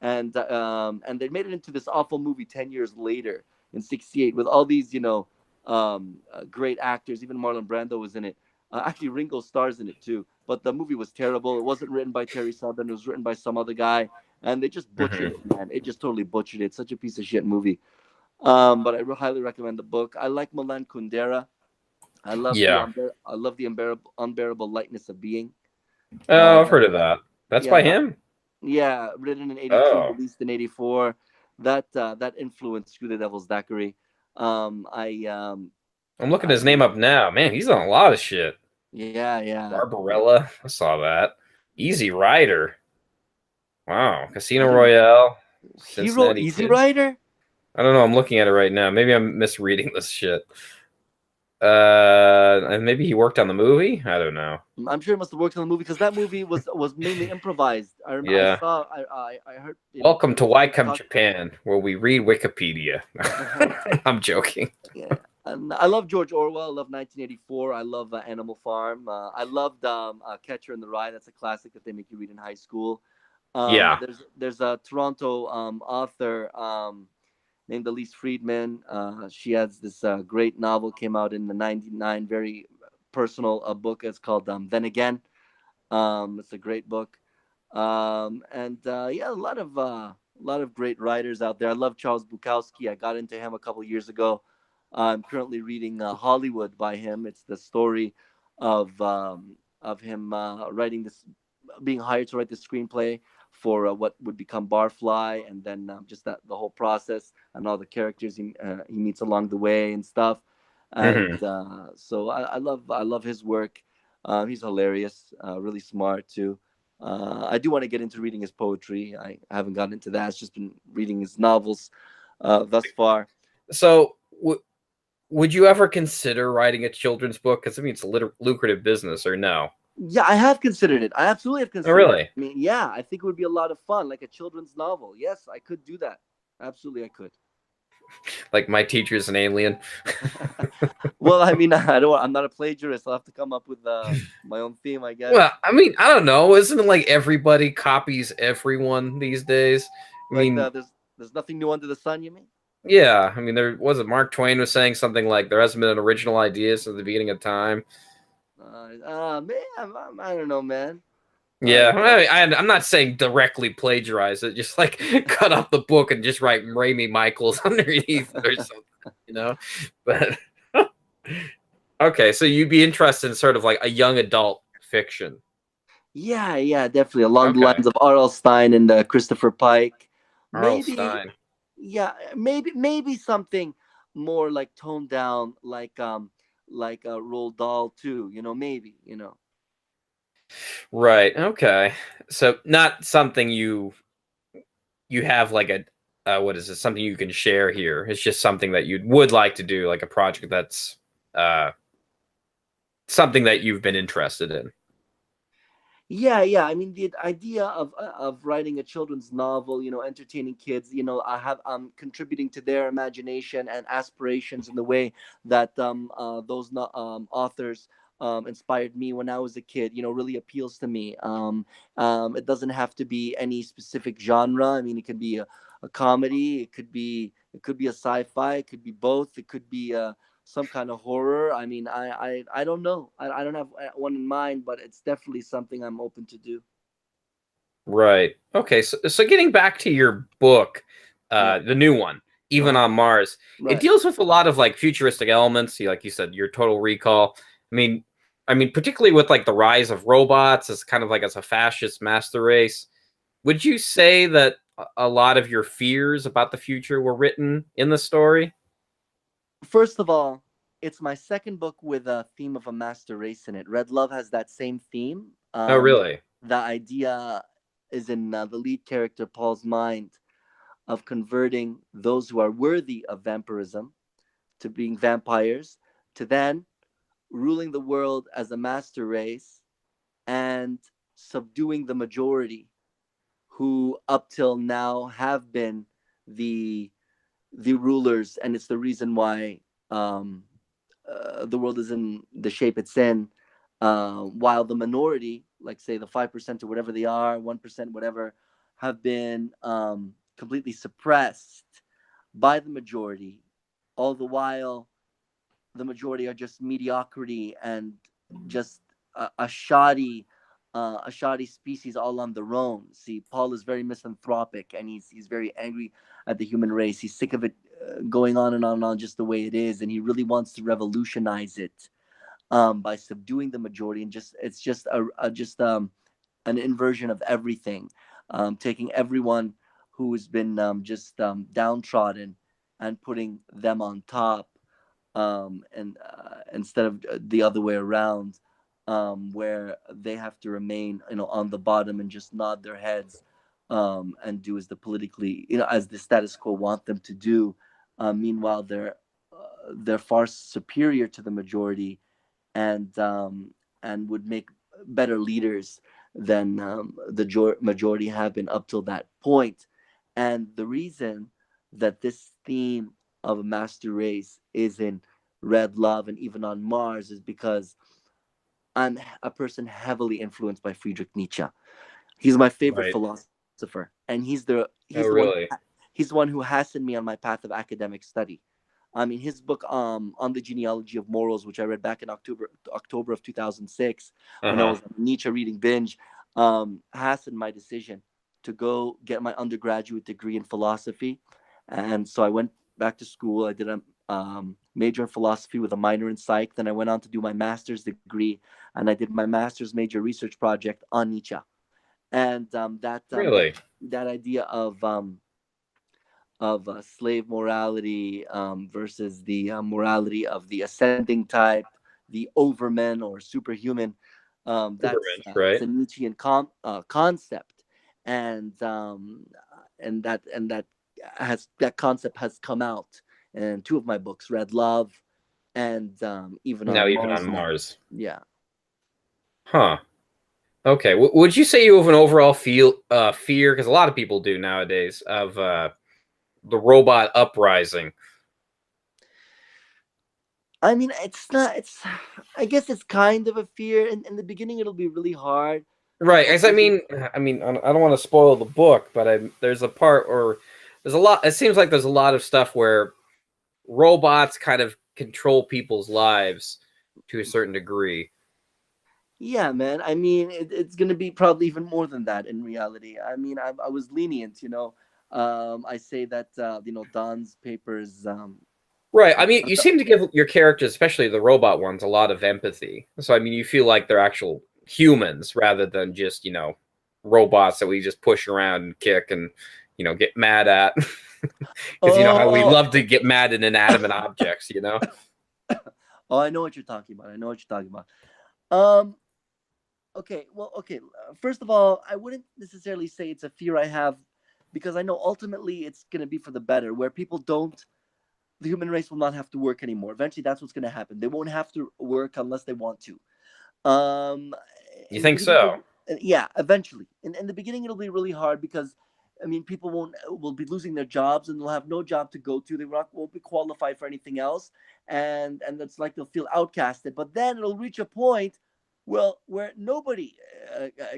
Speaker 3: And they made it into this awful movie 10 years later in '68 with all these, great actors. Even Marlon Brando was in it. Actually, Ringo stars in it too. But the movie was terrible. It wasn't written by Terry Southern. It was written by some other guy, and they just butchered it, man. It just totally butchered it. Such a piece of shit movie. But I highly recommend the book. I like Milan Kundera.
Speaker 2: Yeah.
Speaker 3: I love the unbearable lightness of being.
Speaker 2: Oh, I've heard of
Speaker 3: That
Speaker 2: that. That's
Speaker 3: yeah
Speaker 2: by
Speaker 3: that
Speaker 2: him.
Speaker 3: yeah written in '82,
Speaker 2: Oh,
Speaker 3: released in '84. That influenced Screw the Devil's Daiquiri. I
Speaker 2: I'm looking
Speaker 3: I
Speaker 2: his name
Speaker 3: mean
Speaker 2: up now. Man, he's on a lot of shit.
Speaker 3: yeah.
Speaker 2: Barbarella. I saw that. Easy Rider. Wow. Casino
Speaker 3: I didn't
Speaker 2: Royale.
Speaker 3: He wrote
Speaker 2: Cincinnati
Speaker 3: Easy
Speaker 2: Kid.
Speaker 3: Rider.
Speaker 2: I don't know. I'm looking at it right now. Maybe I'm misreading this shit. And maybe he worked on the movie. I don't know.
Speaker 3: I'm sure he must have worked on the movie because that movie was mainly improvised. I
Speaker 2: Yeah.
Speaker 3: saw I heard
Speaker 2: Welcome to Why
Speaker 3: people
Speaker 2: Come
Speaker 3: talk.
Speaker 2: Japan, where we read Wikipedia. I'm joking.
Speaker 3: Yeah, and I love George Orwell. I love 1984. I love Animal Farm. I loved Catcher in the Rye. That's a classic that they make you read in high school.
Speaker 2: Yeah.
Speaker 3: There's a Toronto author named Elise Friedman. She has this great novel came out in the '99, very personal book. It's called Then Again. It's a great book. And yeah, a lot of great writers out there. I love Charles Bukowski. I got into him a couple years ago. I'm currently reading Hollywood by him. It's the story of him writing this, being hired to write the screenplay for what would become Barfly, and then just the whole process and all the characters he meets along the way and stuff. And
Speaker 2: Hmm.
Speaker 3: so I love his work. He's hilarious, really smart too. I do want to get into reading his poetry. I haven't gotten into that. I've just been reading his novels thus far.
Speaker 2: So, would you ever consider writing a children's book? Because I mean, it's a lucrative business, or no?
Speaker 3: Yeah, I have considered it. I absolutely have
Speaker 2: Oh,
Speaker 3: considered it.
Speaker 2: really?
Speaker 3: I mean, yeah, I think it would be a lot of fun, like a children's novel. Yes, I could do that. Absolutely, I could.
Speaker 2: Like my teacher's an alien.
Speaker 3: Well, I mean, I don't. I'm not a plagiarist. I'll have to come up with my own theme, I guess.
Speaker 2: Well, I mean, I don't know. Isn't it like everybody copies everyone these days? I
Speaker 3: Like
Speaker 2: mean,
Speaker 3: there's nothing new under the sun. You mean?
Speaker 2: yeah. I mean, there was it. Mark Twain was saying something like there hasn't been an original idea since the beginning of time.
Speaker 3: Man, I don't know, man. I
Speaker 2: Yeah,
Speaker 3: don't know.
Speaker 2: I'm not saying directly plagiarize it, just like cut up the book and just write Rayme Michaels underneath or something. But okay, so you'd be interested in sort of like a young adult fiction.
Speaker 3: Yeah, definitely along the
Speaker 2: Okay,
Speaker 3: lines of R.L. Stein and Christopher Pike.
Speaker 2: Arl
Speaker 3: Maybe,
Speaker 2: Stein.
Speaker 3: yeah, maybe something more like toned down, like Roald Dahl too. Maybe.
Speaker 2: Right. Okay. So not something you have like a what is it? Something you can share here. It's just something that you would like to do, like a project that's uh something that you've been interested in.
Speaker 3: Yeah. I mean, the idea of writing a children's novel, entertaining kids, I'm contributing to their imagination and aspirations in the way that those authors inspired me when I was a kid. Really appeals to me. It doesn't have to be any specific genre. I mean, it could be a comedy. It could be a sci-fi. It could be both. It could be some kind of horror. I mean, I don't know. I don't have one in mind, but it's definitely something I'm open to do.
Speaker 2: Right. Okay. So getting back to your book,
Speaker 3: Yeah.
Speaker 2: the new one, Even
Speaker 3: Uh-huh.
Speaker 2: on Mars, it
Speaker 3: Right.
Speaker 2: deals with a lot of like futuristic elements. Like you said, your Total Recall. I mean, I mean, particularly with like the rise of robots as kind of like as a fascist master race, would you say that a lot of your fears about the future were written in the story?
Speaker 3: First of all, it's my second book with a theme of a master race in it. Red Love has that same theme.
Speaker 2: Oh, really?
Speaker 3: The idea is in the lead character Paul's mind of converting those who are worthy of vampirism to being vampires, to then ruling the world as a master race and subduing the majority who up till now have been the the rulers, and it's the reason why the world is in the shape it's in. While the minority, like say the 5% or whatever they are, 1%, whatever, have been completely suppressed by the majority, all the while the majority are just mediocrity and just a shoddy species all on their own. See, Paul is very misanthropic, and he's very angry at the human race. He's sick of it going on and on and on just the way it is, and he really wants to revolutionize it by subduing the majority. And just it's just just an inversion of everything, taking everyone who has been just downtrodden and putting them on top, and instead of the other way around, where they have to remain, on the bottom and just nod their heads, and do as the politically, as the status quo want them to do. Meanwhile, they're far superior to the majority, and would make better leaders than the majority have been up till that point. And the reason that this theme of a master race is in Red Love and even on Mars is because I'm a person heavily influenced by Friedrich Nietzsche. He's my favorite
Speaker 2: Right.
Speaker 3: philosopher, and
Speaker 2: Oh,
Speaker 3: he's the one
Speaker 2: really?
Speaker 3: he's the one who hastened me on my path of academic study. I mean, his book on the genealogy of morals, which I read back in October of 2006, when I
Speaker 2: Uh-huh.
Speaker 3: was on a Nietzsche reading binge, hastened my decision to go get my undergraduate degree in philosophy. And so I went back to school. I did a major in philosophy with a minor in psych. Then I went on to do my master's degree, and I did my master's major research project on Nietzsche. And
Speaker 2: Really?
Speaker 3: that idea of slave morality versus the morality of the ascending type, the overmen or superhuman.
Speaker 2: Supermensch,
Speaker 3: It's
Speaker 2: right?
Speaker 3: a Nietzschean concept, and that has that concept has come out in two of my books, Red Love and Even
Speaker 2: Now
Speaker 3: on
Speaker 2: even on
Speaker 3: Mars now.
Speaker 2: Mars.
Speaker 3: Yeah.
Speaker 2: Huh. Okay. Would you say you have an overall fear? Because a lot of people do nowadays of the robot uprising.
Speaker 3: I mean, it's not. It's. I guess it's kind of a fear. In the beginning, it'll be really hard
Speaker 2: Right.
Speaker 3: because
Speaker 2: As I don't want to spoil the book, but there's a part where there's a lot. It seems like there's a lot of stuff where robots kind of control people's lives to a certain degree.
Speaker 3: yeah, man. I mean, it's gonna be probably even more than that in reality. I mean, I was lenient. I say that Don's papers.
Speaker 2: Right. I mean, you seem to give your characters, especially the robot ones, a lot of empathy. So, I mean, you feel like they're actual humans rather than just, robots that we just push around and kick and, get mad at. Because you know how we
Speaker 3: Oh,
Speaker 2: love to get mad at inanimate objects.
Speaker 3: oh, I know what you're talking about. I know what you're talking about. Um. Okay. Well. Okay. First of all, I wouldn't necessarily say it's a fear I have, because I know ultimately it's gonna be for the better, where people don't the human race will not have to work anymore. Eventually, that's what's going to happen. They won't have to work unless they want to. Um,
Speaker 2: You
Speaker 3: in the
Speaker 2: think
Speaker 3: beginning,
Speaker 2: so?
Speaker 3: yeah, eventually. In the beginning, it'll be really hard because, I mean, people will be losing their jobs, and they'll have no job to go to. They won't be qualified for anything else, and that's like they'll feel outcasted. But then it'll reach a point, well, where nobody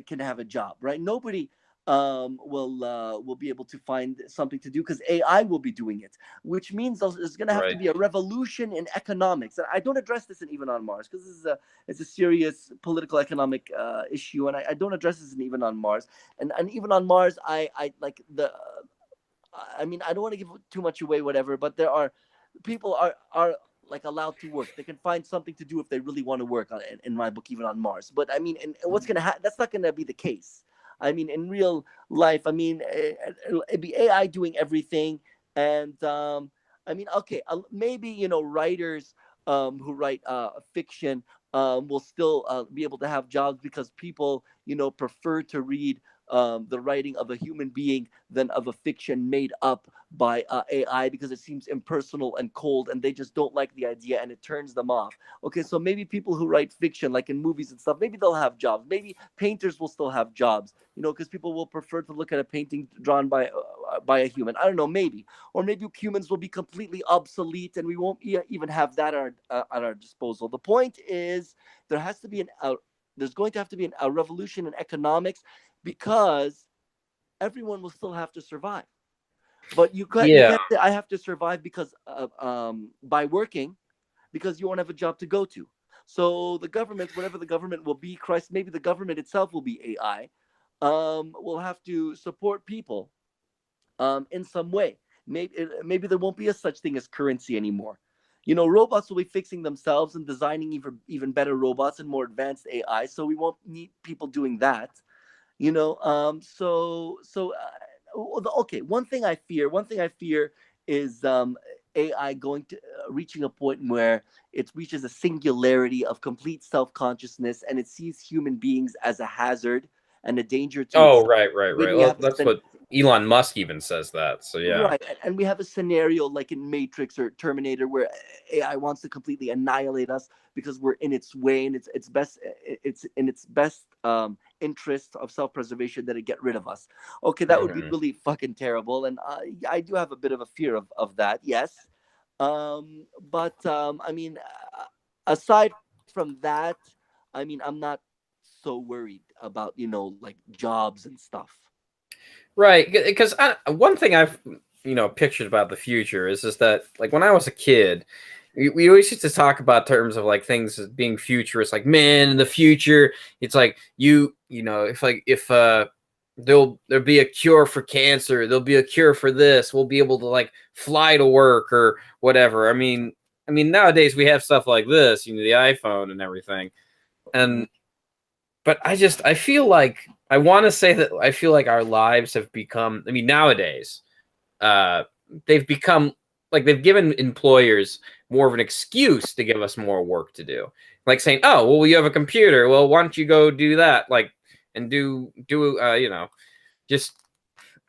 Speaker 3: can have a job, right? Nobody will be able to find something to do because AI will be doing it, which means there's going to have to
Speaker 2: Right.
Speaker 3: be a revolution in economics. And I don't address this in Even on Mars because this is it's a serious political economic issue, and I don't address this in Even on Mars. And Even on Mars, I like I mean, I don't want to give too much away, whatever, but there are people are like allowed to work. They can find something to do if they really want to work on in my book, even on Mars. But I mean, and what's gonna happen? That's not gonna be the case. I mean, in real life, I mean, it'd be AI doing everything, and I mean, okay, maybe writers who write fiction will still be able to have jobs because people prefer to read the writing of a human being than of a fiction made up by AI because it seems impersonal and cold, and they just don't like the idea and it turns them off. Okay, so maybe people who write fiction, like in movies and stuff, maybe they'll have jobs. Maybe painters will still have jobs, because people will prefer to look at a painting drawn by a human. I don't know, maybe, or maybe humans will be completely obsolete and we won't even have that at our disposal. The point is, there has to be there's going to have to be a revolution in economics because everyone will still have to survive. But you
Speaker 2: Yeah.
Speaker 3: can't say I have to survive because by working, because you won't have a job to go to. So the government, whatever the government will be, Christ, maybe the government itself will be AI, will have to support people in some way. Maybe there won't be a such thing as currency anymore. Robots will be fixing themselves and designing even better robots and more advanced AI. So we won't need people doing that. Okay, one thing I fear is AI going to reaching a point where it reaches a singularity of complete self-consciousness and it sees human beings as a hazard and a danger to
Speaker 2: Oh,
Speaker 3: itself.
Speaker 2: right, right,
Speaker 3: When
Speaker 2: right.
Speaker 3: we
Speaker 2: Well,
Speaker 3: have
Speaker 2: that's what Elon Musk even says that. So yeah.
Speaker 3: Right, and we have a scenario like in Matrix or Terminator where AI wants to completely annihilate us because we're in its way, and it's in its best interest of self-preservation that it get rid of us. Okay, that would be
Speaker 2: Mhm.
Speaker 3: really fucking terrible, and I do have a bit of a fear of that. Yes, but I mean, aside from that, I mean, I'm not so worried about like jobs and stuff.
Speaker 2: Right, because one thing I've pictured about the future is just that, like, when I was a kid, we always used to talk about terms of like things as being futurist, like, man, in the future it's like if there'll be a cure for cancer, there'll be a cure for this, we'll be able to like fly to work or whatever. I mean nowadays we have stuff like this, the iPhone and everything. And but I feel like I want to say that I feel like our lives have become, I mean, nowadays, uh, they've become like they've given employers more of an excuse to give us more work to do. Like saying, oh, well, you have a computer. Well, why don't you go do that? Like, and just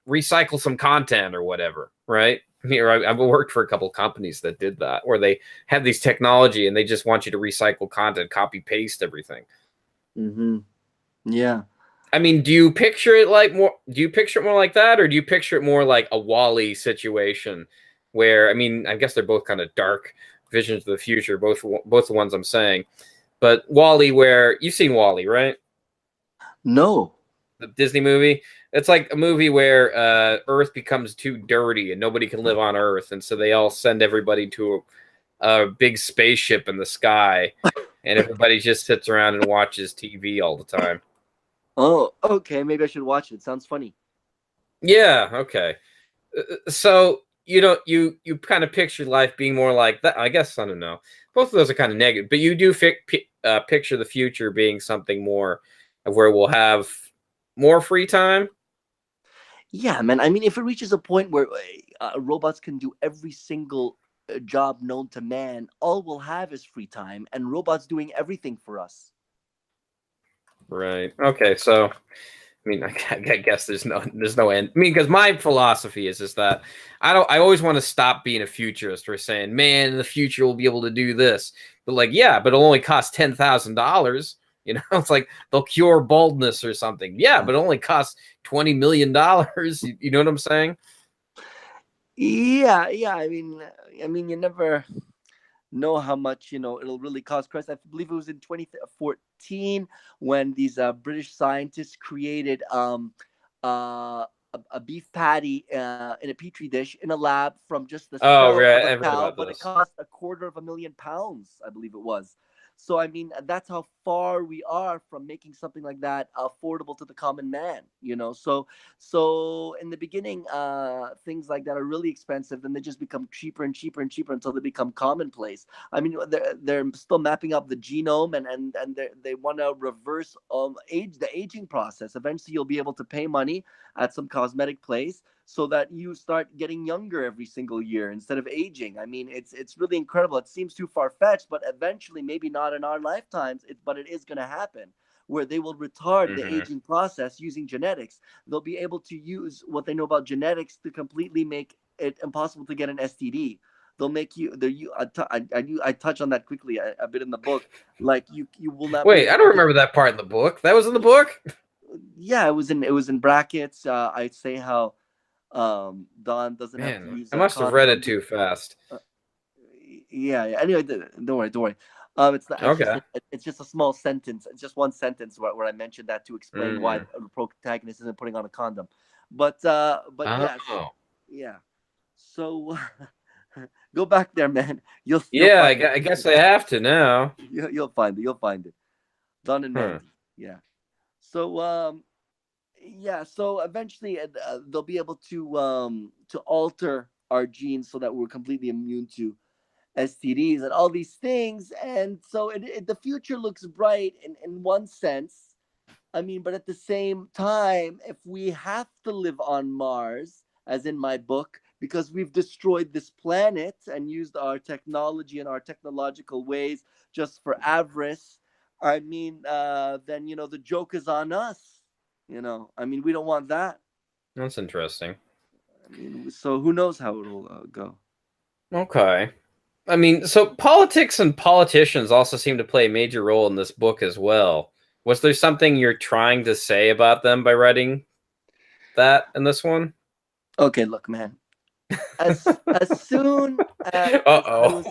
Speaker 2: recycle some content or whatever, right? Here, I've worked for a couple of companies that did that, where they have these technology and they just want you to recycle content, copy paste everything.
Speaker 3: Mm-hmm. Yeah.
Speaker 2: I mean, do you picture it like more? Do you picture it more like that, or do you picture it more like a Wall-E situation, where I mean, I guess they're both kind of dark visions of the future, both the ones I'm saying, but Wall-E, where you've seen Wall-E, right?
Speaker 3: No.
Speaker 2: The Disney movie. It's like a movie where Earth becomes too dirty and nobody can live on Earth, and so they all send everybody to a big spaceship in the sky, and everybody just sits around and watches TV all the time.
Speaker 3: Oh, okay. Maybe I should watch it. Sounds funny.
Speaker 2: Yeah. Okay. So you kind of picture life being more like that. I guess I don't know. Both of those are kind of negative, but you do picture the future being something more of where we'll have more free time.
Speaker 3: Yeah, man. I mean, if it reaches a point where robots can do every single job known to man, all we'll have is free time, and robots doing everything for us.
Speaker 2: Right. Okay. So I mean, I guess there's no end. I mean, because my philosophy is that I always want to stop being a futurist or saying, man, in the future we'll be able to do this. But like, yeah, but it'll only cost $10,000. It's like they'll cure baldness or something. Yeah, but it only costs $20 million. You know what I'm saying?
Speaker 3: Yeah, yeah. I mean, you never know how much it'll really cost. Christ, I believe it was in 2014 when these British scientists created a beef patty in a petri dish in a lab from just the
Speaker 2: Oh,
Speaker 3: cell
Speaker 2: right.
Speaker 3: of a
Speaker 2: I've heard
Speaker 3: cow,
Speaker 2: about
Speaker 3: but it
Speaker 2: this.
Speaker 3: cost £250,000, I believe it was. So I mean, that's how far we are from making something like that affordable to the common man. So in the beginning, things like that are really expensive. Then they just become cheaper and cheaper and cheaper until they become commonplace. I mean, they're still mapping up the genome, and they want to reverse the aging process. Eventually, you'll be able to pay money at some cosmetic place so that you start getting younger every single year instead of aging. I mean, it's really incredible. It seems too far fetched, but eventually, maybe not in our lifetimes, but it is going to happen, where they will retard the
Speaker 2: Hmm.
Speaker 3: aging process using genetics. They'll be able to use what they know about genetics to completely make it impossible to get an STD. They'll make you the you I touch on that quickly a bit in the book. Like you will not be
Speaker 2: Wait, I
Speaker 3: able
Speaker 2: don't
Speaker 3: to.
Speaker 2: remember that part in the book. That was in the book?
Speaker 3: Yeah, it was in brackets. I'd say how Don doesn't have to
Speaker 2: Man,
Speaker 3: use
Speaker 2: I
Speaker 3: a
Speaker 2: must have read it
Speaker 3: condom.
Speaker 2: too fast.
Speaker 3: Uh, yeah, yeah. Anyway, don't worry, don't worry. It's not.
Speaker 2: Okay.
Speaker 3: It's just a small sentence. It's just one sentence where I mentioned that to explain why
Speaker 2: Mm.
Speaker 3: the protagonist isn't putting on a condom. But yes,
Speaker 2: Oh.
Speaker 3: yeah. So go back there, man. You'll
Speaker 2: Yeah,
Speaker 3: find it.
Speaker 2: I guess I have to now.
Speaker 3: You'll find it. You'll find it. Don and
Speaker 2: Huh.
Speaker 3: Mandy. Yeah. So yeah. So eventually, they'll be able to alter our genes so that we're completely immune to STDs and all these things. And so the future looks bright in one sense. I mean, but at the same time, if we have to live on Mars, as in my book, because we've destroyed this planet and used our technology and our technological ways just for avarice, I mean, then, the joke is on us. I mean, we don't want that.
Speaker 2: That's interesting.
Speaker 3: I mean, so who knows how it'll go.
Speaker 2: Okay. I mean, so politics and politicians also seem to play a major role in this book as well. Was there something you're trying to say about them by writing that in this one?
Speaker 3: Okay, look, man. As soon as I
Speaker 2: Uh-oh.
Speaker 3: was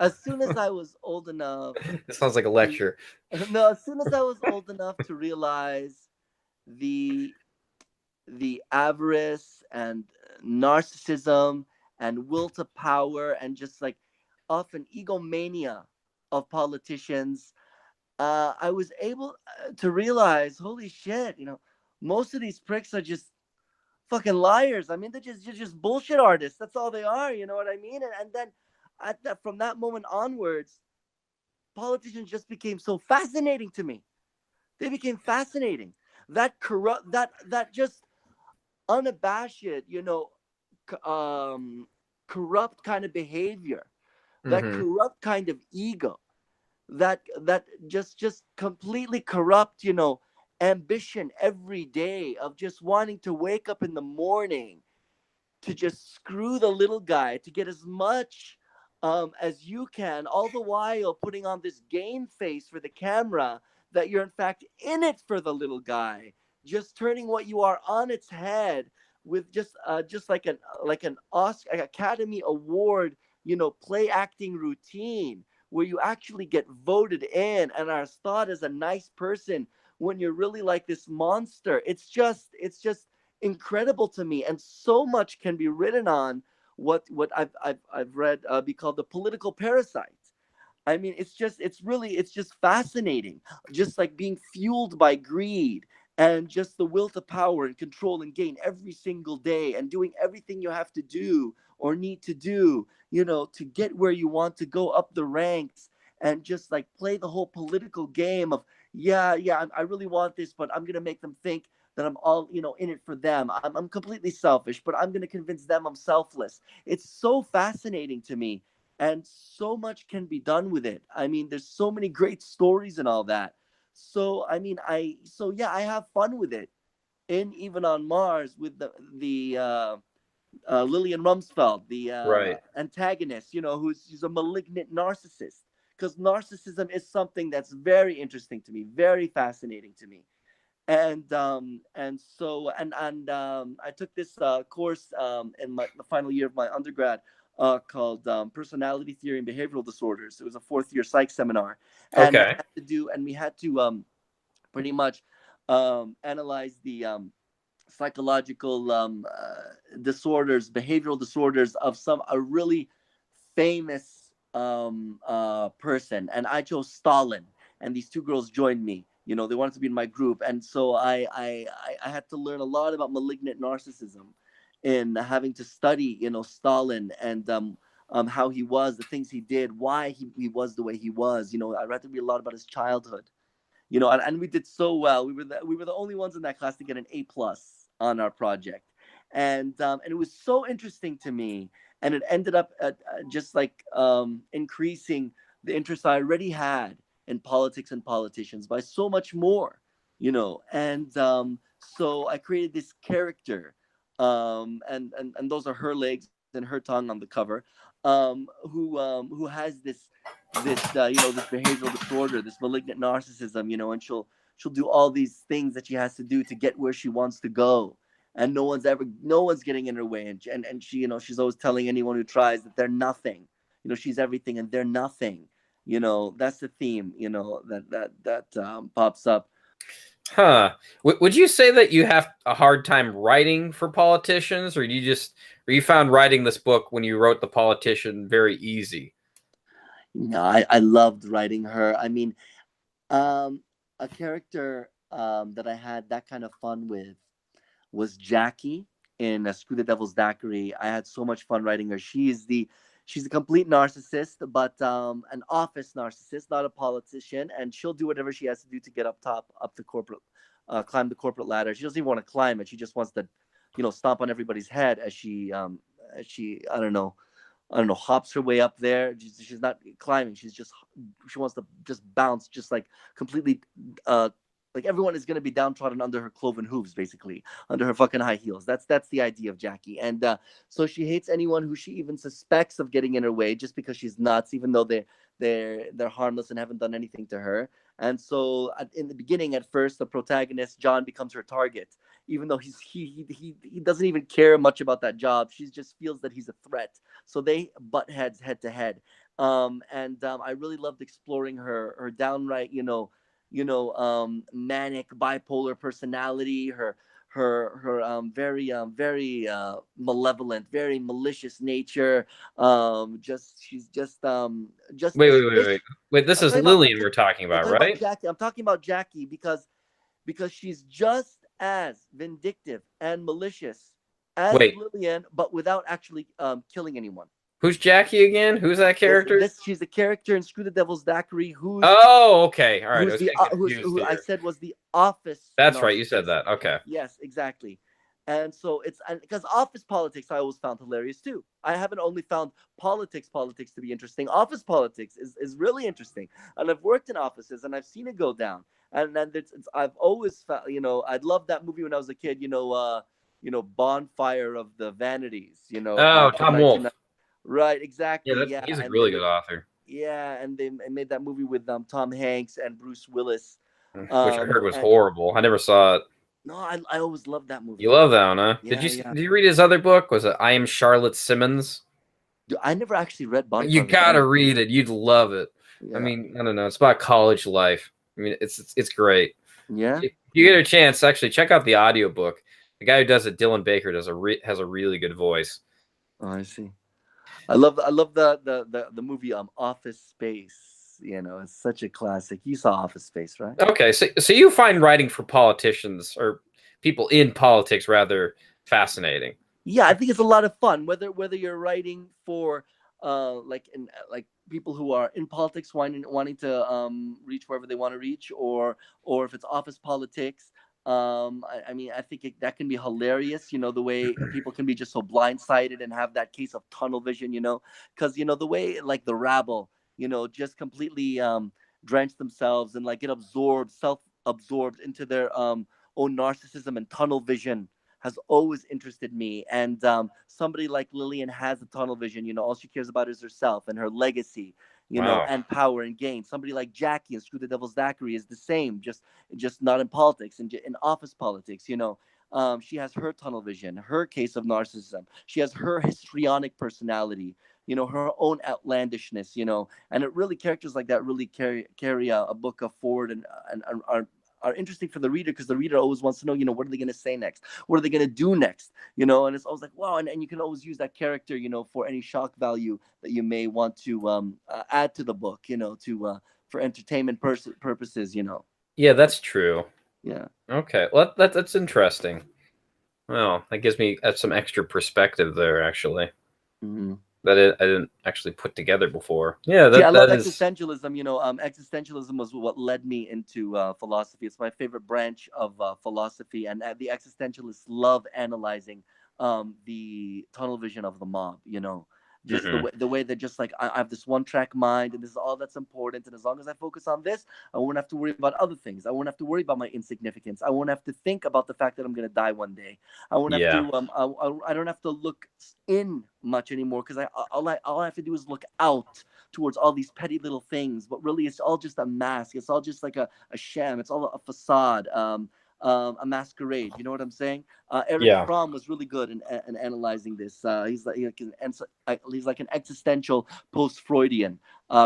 Speaker 3: as soon as I was old enough
Speaker 2: This sounds like a
Speaker 3: to
Speaker 2: lecture.
Speaker 3: no, as soon as I was old enough to realize the avarice and narcissism and will to power and just like often egomania of politicians, I was able to realize, holy shit, most of these pricks are just fucking liars. I mean, they're just bullshit artists. That's all they are. You know what I mean? And then from that moment onwards, politicians just became so fascinating to me. They became fascinating. That corrupt, that just unabashed, corrupt kind of behavior, that
Speaker 2: Hmm.
Speaker 3: corrupt kind of ego, that just completely corrupt, ambition every day of just wanting to wake up in the morning to just screw the little guy to get as much as you can, all the while putting on this game face for the camera that you're in fact in it for the little guy, just turning what you are on its head with just like an Oscar Academy Award, play acting routine where you actually get voted in and are thought as a nice person when you're really like this monster. It's just incredible to me, and so much can be written on what I've read be called the political parasite. I mean, it's just fascinating, just like being fueled by greed and just the will to power and control and gain every single day and doing everything you have to do or need to do, to get where you want to go up the ranks, and just like play the whole political game of, yeah, yeah, I really want this, but I'm gonna make them think that I'm all, in it for them. I'm completely selfish, but I'm gonna convince them I'm selfless. It's so fascinating to me, and so much can be done with it. I mean, there's so many great stories and all that. So I mean, yeah, I have fun with it. In Even on Mars with the Lillian Rumsfeld, the
Speaker 2: Right.
Speaker 3: antagonist, who's a malignant narcissist. Because narcissism is something that's very interesting to me, very fascinating to me. And I took this course in the final year of my undergrad called Personality Theory and Behavioral Disorders. It was a fourth year psych seminar, and
Speaker 2: Okay.
Speaker 3: we had to pretty much analyze the psychological disorders, behavioral disorders of some a really famous person, and I chose Stalin. And these two girls joined me. You know, they wanted to be in my group, and so I had to learn a lot about malignant narcissism, in having to study, you know, Stalin, and how he was, the things he did, why he was the way he was. You know, I read to read a lot about his childhood. You know, and we did so well. We were the only ones in that class to get an A+ on our project, and it was so interesting to me, and it ended up just like increasing the interest I already had in politics and politicians by so much more, you know. And so I created this character, and those are her legs and her tongue on the cover, who has this you know, this behavioral disorder, this malignant narcissism, you know, and she'll do all these things that she has to do to get where she wants to go, and no one's getting in her way, and she, you know, she's always telling anyone who tries that they're nothing. You know, she's everything and they're nothing. You know, that's the theme, you know, that pops up.
Speaker 2: Huh. Would you say that you have a hard time writing for politicians, or or you found writing this book when you wrote The Politician very easy?
Speaker 3: No, I loved writing her. I mean, um, a character that I had that kind of fun with was Jackie in Screw the Devil's Daiquiri. I had so much fun writing her. She's a complete narcissist, but an office narcissist, not a politician, and she'll do whatever she has to do to get up top, up the corporate, climb the corporate ladder. She doesn't even want to climb it. She just wants to, you know, stomp on everybody's head as she I don't know, hops her way up there. She's not climbing. She wants to just bounce, just like completely, uh, like everyone is gonna be downtrodden under her cloven hooves, basically under her fucking high heels. That's the idea of Jackie, and so she hates anyone who she even suspects of getting in her way, just because she's nuts, even though they're harmless and haven't done anything to her. And so in the beginning, at first, the protagonist John becomes her target, even though he doesn't even care much about that job. She just feels that he's a threat, so they butt heads head to head. And I really loved exploring her downright, manic bipolar personality, her very malevolent, very malicious nature. Just she's just
Speaker 2: Wait,
Speaker 3: this
Speaker 2: wait, wait,
Speaker 3: this
Speaker 2: wait. Wait, this
Speaker 3: I'm
Speaker 2: is
Speaker 3: talking about
Speaker 2: Lillian we're talking
Speaker 3: I'm
Speaker 2: about,
Speaker 3: talking about
Speaker 2: right?
Speaker 3: Jackie. I'm talking about Jackie because she's just as vindictive and malicious as
Speaker 2: Wait,
Speaker 3: Lillian, but without actually killing anyone.
Speaker 2: who's Jackie again? Who's that character?
Speaker 3: This She's the character in Screw the Devil's Daiquiri
Speaker 2: Oh, okay. All right. I
Speaker 3: who's
Speaker 2: was
Speaker 3: the
Speaker 2: getting confused
Speaker 3: who I
Speaker 2: here.
Speaker 3: said was the office
Speaker 2: That's right. You said
Speaker 3: narcissist.
Speaker 2: that. Okay.
Speaker 3: Yes, exactly. And so it's because office politics I always found hilarious too. I haven't only found politics to be interesting. Office politics is really interesting, and I've worked in offices and I've seen it go down. And then I've always felt, you know, I loved that movie when I was a kid. Bonfire of the Vanities.
Speaker 2: Oh,
Speaker 3: From
Speaker 2: Tom Wolfe.
Speaker 3: 19. Right,
Speaker 2: Yeah,
Speaker 3: exactly. Yeah,
Speaker 2: he's a
Speaker 3: and
Speaker 2: really
Speaker 3: then
Speaker 2: good author,
Speaker 3: and they made that movie with Tom Hanks and Bruce Willis.
Speaker 2: which I heard was
Speaker 3: And
Speaker 2: horrible. I never saw it.
Speaker 3: no, I always loved that
Speaker 2: You
Speaker 3: movie.
Speaker 2: love that one, huh?
Speaker 3: Yeah, yeah.
Speaker 2: Did you read his other book? Was it I Am Charlotte Simmons?
Speaker 3: I never actually read
Speaker 2: You
Speaker 3: Bonfire of the
Speaker 2: gotta
Speaker 3: Vanities.
Speaker 2: read it. You'd love it. I
Speaker 3: Yeah,
Speaker 2: mean, I don't know. It's about college life. I mean, it's great.
Speaker 3: yeah.
Speaker 2: If you get a chance, actually check out the audiobook. The guy who does it, Dylan Baker, has a really good voice.
Speaker 3: Oh, I see. I love the movie Office Space. You know, it's such a classic. You saw Office Space, right?
Speaker 2: Okay, so you find writing for politicians or people in politics rather fascinating.
Speaker 3: Yeah, I think it's a lot of fun. Whether you're writing for like people who are in politics, wanting to reach wherever they want to reach, or if it's office politics. I mean, I think that can be hilarious. You know, the way people can be just so blindsided and have that case of tunnel vision. You know, because the way like the rabble, just completely drench themselves and like get self absorbed into their own narcissism and tunnel vision has always interested me. And somebody like Lillian has a tunnel vision. All she cares about is herself and her legacy.
Speaker 2: Wow.
Speaker 3: And power and gain. Somebody like Jackie in Screw the Devil's Daiquiri is the same, just not in politics and in office politics. She has her tunnel vision, her case of narcissism. She has her histrionic personality. Her own outlandishness. And it really characters like that really carry a book of forward and are interesting for the reader, because the reader always wants to know, what are they going to say next? What are they going to do next? And it's always like, wow. And you can always use that character, for any shock value that you may want to add to the book, to for entertainment purposes.
Speaker 2: Yeah, that's true.
Speaker 3: Yeah.
Speaker 2: Okay, well, that's interesting. Well, that gives me some extra perspective there, actually.
Speaker 3: Mm-hmm.
Speaker 2: That I didn't actually put together before. Yeah,
Speaker 3: See, I love
Speaker 2: that is.
Speaker 3: existentialism. Existentialism was what led me into philosophy. It's my favorite branch of philosophy, and the existentialists love analyzing the tunnel vision of the mob. Just
Speaker 2: Mhm.
Speaker 3: the way that just like I have this one track mind, and this is all that's important. And as long as I focus on this, I won't have to worry about other things. I won't have to worry about my insignificance. I won't have to think about the fact that I'm going to die one day. I won't have
Speaker 2: Yeah.
Speaker 3: to. I don't have to look in much anymore, because all I have to do is look out towards all these petty little things, but really it's all just a mask. It's all just like a sham. It's all a facade, a masquerade. You know what I'm saying? Eric
Speaker 2: Yeah.
Speaker 3: Fromm was really good in analyzing this. He's like an existential post-Freudian.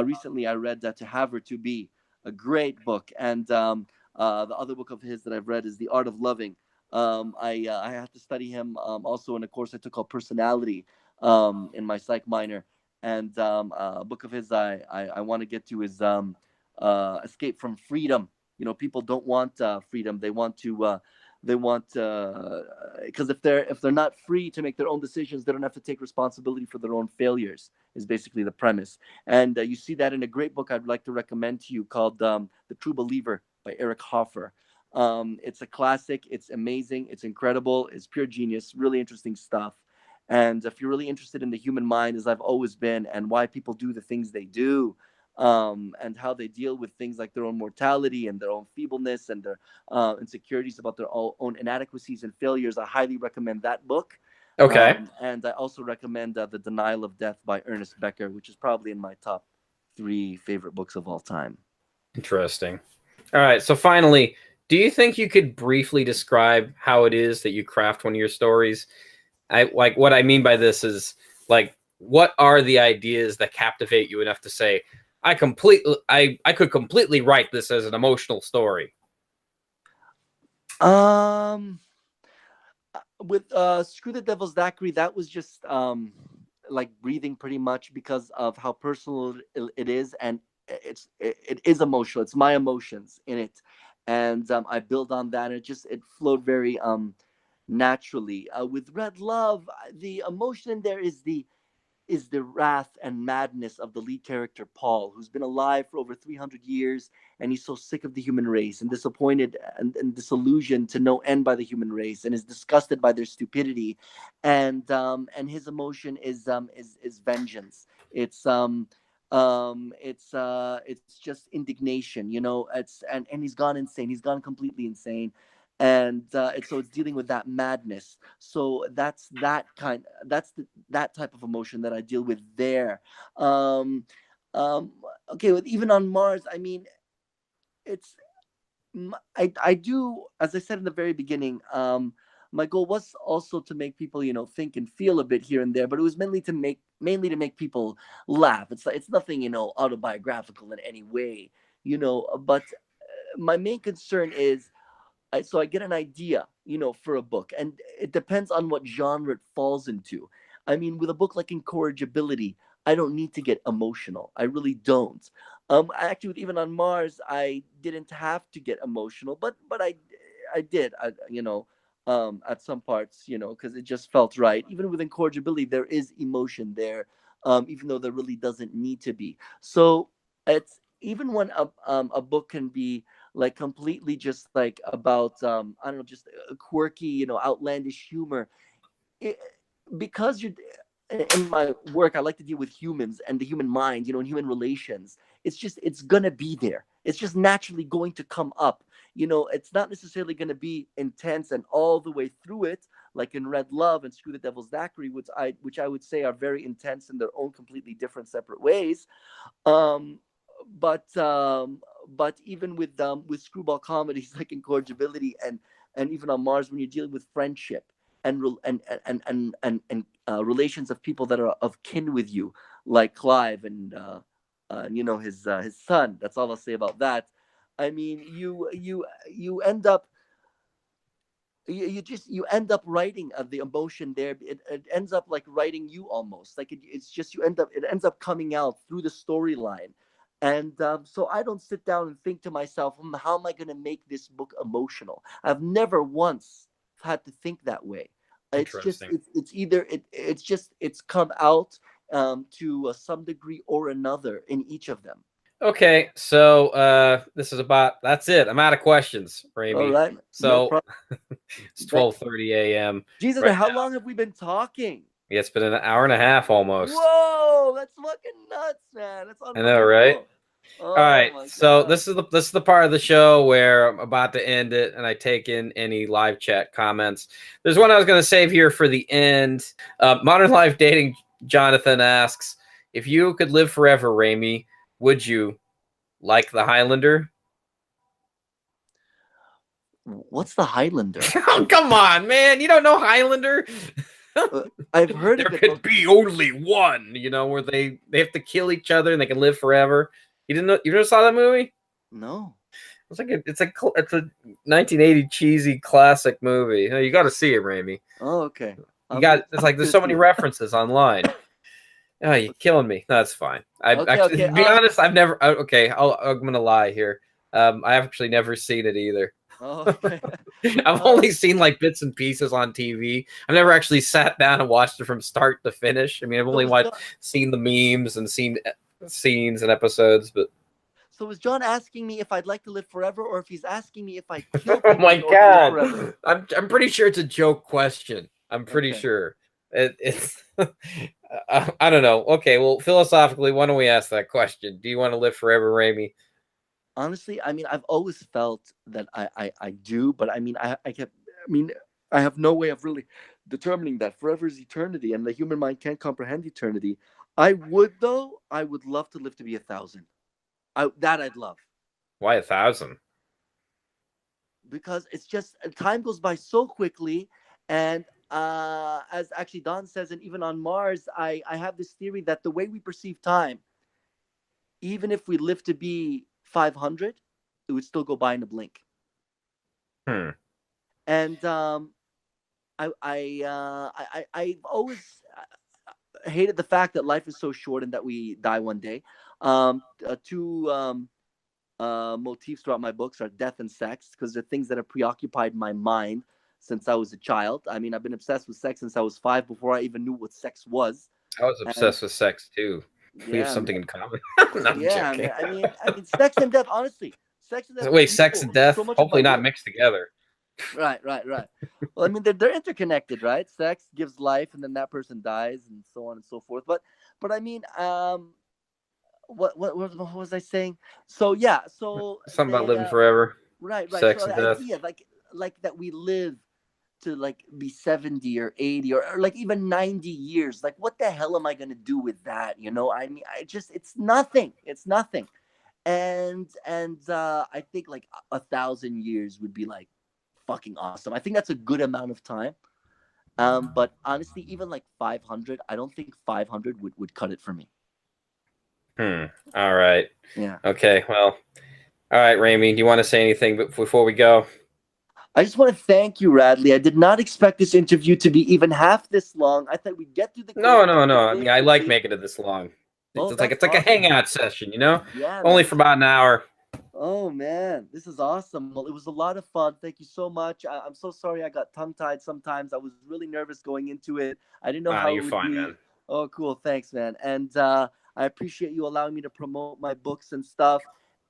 Speaker 3: Recently, I read To Have or To Be, a great book, and the other book of his that I've read is The Art of Loving. I had to study him also in a course I took called Personality in my psych minor. And a book of his I want to get to is Escape from Freedom. People don't want freedom. They want because if they're not free to make their own decisions, they don't have to take responsibility for their own failures, is basically the premise. And you see that in a great book I'd like to recommend to you called The True Believer by Eric Hoffer. It's a classic. It's amazing. It's incredible. It's pure genius. Really interesting stuff. And if you're really interested in the human mind, as I've always been, and why people do the things they do, and how they deal with things like their own mortality and their own feebleness and their insecurities about their own inadequacies and failures, I highly recommend that book.
Speaker 2: Okay.
Speaker 3: And I also recommend The Denial of Death by Ernest Becker, which is probably in my top 3 favorite books of all time.
Speaker 2: Interesting. All right. So finally, do you think you could briefly describe how it is that you craft one of your stories? What I mean by this is like, what are the ideas that captivate you enough to say, I could completely write this as an emotional story?
Speaker 3: With Screw the Devil's Daiquiri, that was just like breathing, pretty much, because of how personal it is, and it is emotional. It's my emotions in it, and I build on that, and it flowed very naturally. With Red Love, the emotion in there is the wrath and madness of the lead character, Paul, who's been alive for over 300 years, and he's so sick of the human race and disappointed and disillusioned to no end by the human race, and is disgusted by their stupidity, and his emotion is vengeance. It's just indignation. And he's gone insane. He's gone completely insane, and so it's dealing with that madness. So that type of emotion that I deal with there. um okay, with Even on Mars, I mean, it's I do, as I said in the very beginning, my goal was also to make people, think and feel a bit here and there, but it was mainly to make people laugh. It's nothing, autobiographical in any way, but my main concern is, so I get an idea, for a book, and it depends on what genre it falls into. I mean, with a book like Incorrigibility, I don't need to get emotional. I really don't. Actually, with Even on Mars, I didn't have to get emotional, but I did. At some parts, because it just felt right. Even with Incorrigibility, there is emotion there, even though there really doesn't need to be. So it's even when a book can be like completely just like about I don't know, just a quirky, outlandish humor. It, because you're in my work, I like to deal with humans and the human mind, and human relations. It's gonna be there. It's just naturally going to come up. It's not necessarily gonna be intense and all the way through it, like in Red Love and Screw the Devil's Daiquiri, which I would say are very intense in their own completely different, separate ways. um but even with screwball comedies like Incorrigibility and Even on Mars, when you're dealing with friendship and relations of people that are of kin with you, like Clive and his son. That's all I'll say about that. I mean, you end up you end up writing the emotion there. It ends up like writing you almost like it's just it ends up coming out through the storyline. And so I don't sit down and think to myself, how am I going to make this book emotional? I've never once had to think that way. It's just
Speaker 2: Interesting.
Speaker 3: it's either it's just it's come out to some degree or another in each of them.
Speaker 2: Okay, so this is about that's it. I'm out of questions,
Speaker 3: All
Speaker 2: Rayme.
Speaker 3: right, no
Speaker 2: So
Speaker 3: problem.
Speaker 2: it's 12:30 a.m.
Speaker 3: Jesus,
Speaker 2: right
Speaker 3: how
Speaker 2: now.
Speaker 3: long have we been talking?
Speaker 2: Yeah, it's been an hour and a half almost.
Speaker 3: Whoa, that's fucking nuts, man. That's
Speaker 2: I know, right?
Speaker 3: unbelievable.
Speaker 2: All
Speaker 3: Oh
Speaker 2: right,
Speaker 3: my
Speaker 2: so
Speaker 3: god.
Speaker 2: this is the part of the show where I'm about to end it, and I take in any live chat comments. There's one I was going to save here for the end. Modern Life Dating Jonathan asks, if you could live forever, Rayme, would you like the Highlander?
Speaker 3: What's the Highlander?
Speaker 2: Oh, come on, man! You don't know Highlander?
Speaker 3: I've heard
Speaker 2: There
Speaker 3: of it.
Speaker 2: could be only one. You know, where they have to kill each other and they can live forever. You didn't know? You never saw that movie?
Speaker 3: No.
Speaker 2: It's like it's a 1980 cheesy classic movie. You got to see it, Rayme.
Speaker 3: Oh, okay.
Speaker 2: It's like there's so many references online. Oh, you're killing me. No, that's fine.
Speaker 3: Okay.
Speaker 2: To be honest, I've never. Okay, I'm gonna lie here. I've actually never seen it either.
Speaker 3: Oh, okay.
Speaker 2: I've only seen like bits and pieces on TV. I've never actually sat down and watched it from start to finish. I mean, I've only seen the memes and seen scenes and episodes, but.
Speaker 3: So was John asking me if I'd like to live forever, or if he's asking me if I kill
Speaker 2: Oh
Speaker 3: people
Speaker 2: my
Speaker 3: in order to live
Speaker 2: god!
Speaker 3: forever?
Speaker 2: I'm pretty sure it's a joke question. I'm pretty
Speaker 3: Okay.
Speaker 2: sure it's. I don't know. Okay, well, philosophically, why don't we ask that question? Do you want to live forever, Rayme?
Speaker 3: Honestly, I mean, I've always felt that I do, but I mean, I have no way of really determining that. Forever is eternity, and the human mind can't comprehend eternity. I would, though. I would love to live to be 1,000. I'd love.
Speaker 2: Why 1,000?
Speaker 3: Because it's just time goes by so quickly, and as actually Don says, and even on Mars, I have this theory that the way we perceive time, even if we live to be 500, it would still go by in a blink. And I've always hated the fact that life is so short and that we die one day. Two motifs throughout my books are death and sex, because they're things that have preoccupied my mind since I was a child. I mean, I've been obsessed with sex since I was 5, before I even knew what sex was.
Speaker 2: I was obsessed with sex too. We have something in common. No, I'm joking.
Speaker 3: I mean, sex and death. Honestly, sex and death.
Speaker 2: Wait, sex and death?
Speaker 3: So
Speaker 2: Hopefully not mixed together.
Speaker 3: Right. Well, I mean, they're interconnected, right? Sex gives life, and then that person dies, and so on and so forth. But I mean, what was I saying? So yeah, so
Speaker 2: something about living forever.
Speaker 3: Right.
Speaker 2: Sex
Speaker 3: So
Speaker 2: and
Speaker 3: the
Speaker 2: death.
Speaker 3: idea, like that we live to like be 70 or 80 or like even 90 years. Like, what the hell am I gonna do with that? You know, I mean, it's nothing. It's nothing. And I think like 1,000 years would be like fucking awesome. I think that's a good amount of time. But honestly, even like 500, I don't think 500 would cut it for me.
Speaker 2: All right.
Speaker 3: Yeah.
Speaker 2: Okay. Well. All right, Rayme. Do you want to say anything before we go?
Speaker 3: I just want to thank you, Radley. I did not expect this interview to be even half this long. I thought we'd get through the.
Speaker 2: No. I mean, I like making it this long. It's like
Speaker 3: awesome.
Speaker 2: A hangout session, you know?
Speaker 3: Yeah.
Speaker 2: Only for about an hour.
Speaker 3: Oh man, this is awesome. Well, it was a lot of fun. Thank you so much. I'm so sorry I got tongue-tied sometimes. I was really nervous going into it. I didn't know how it would
Speaker 2: fine,
Speaker 3: be.
Speaker 2: Man.
Speaker 3: Oh, cool. Thanks, man. And I appreciate you allowing me to promote my books and stuff.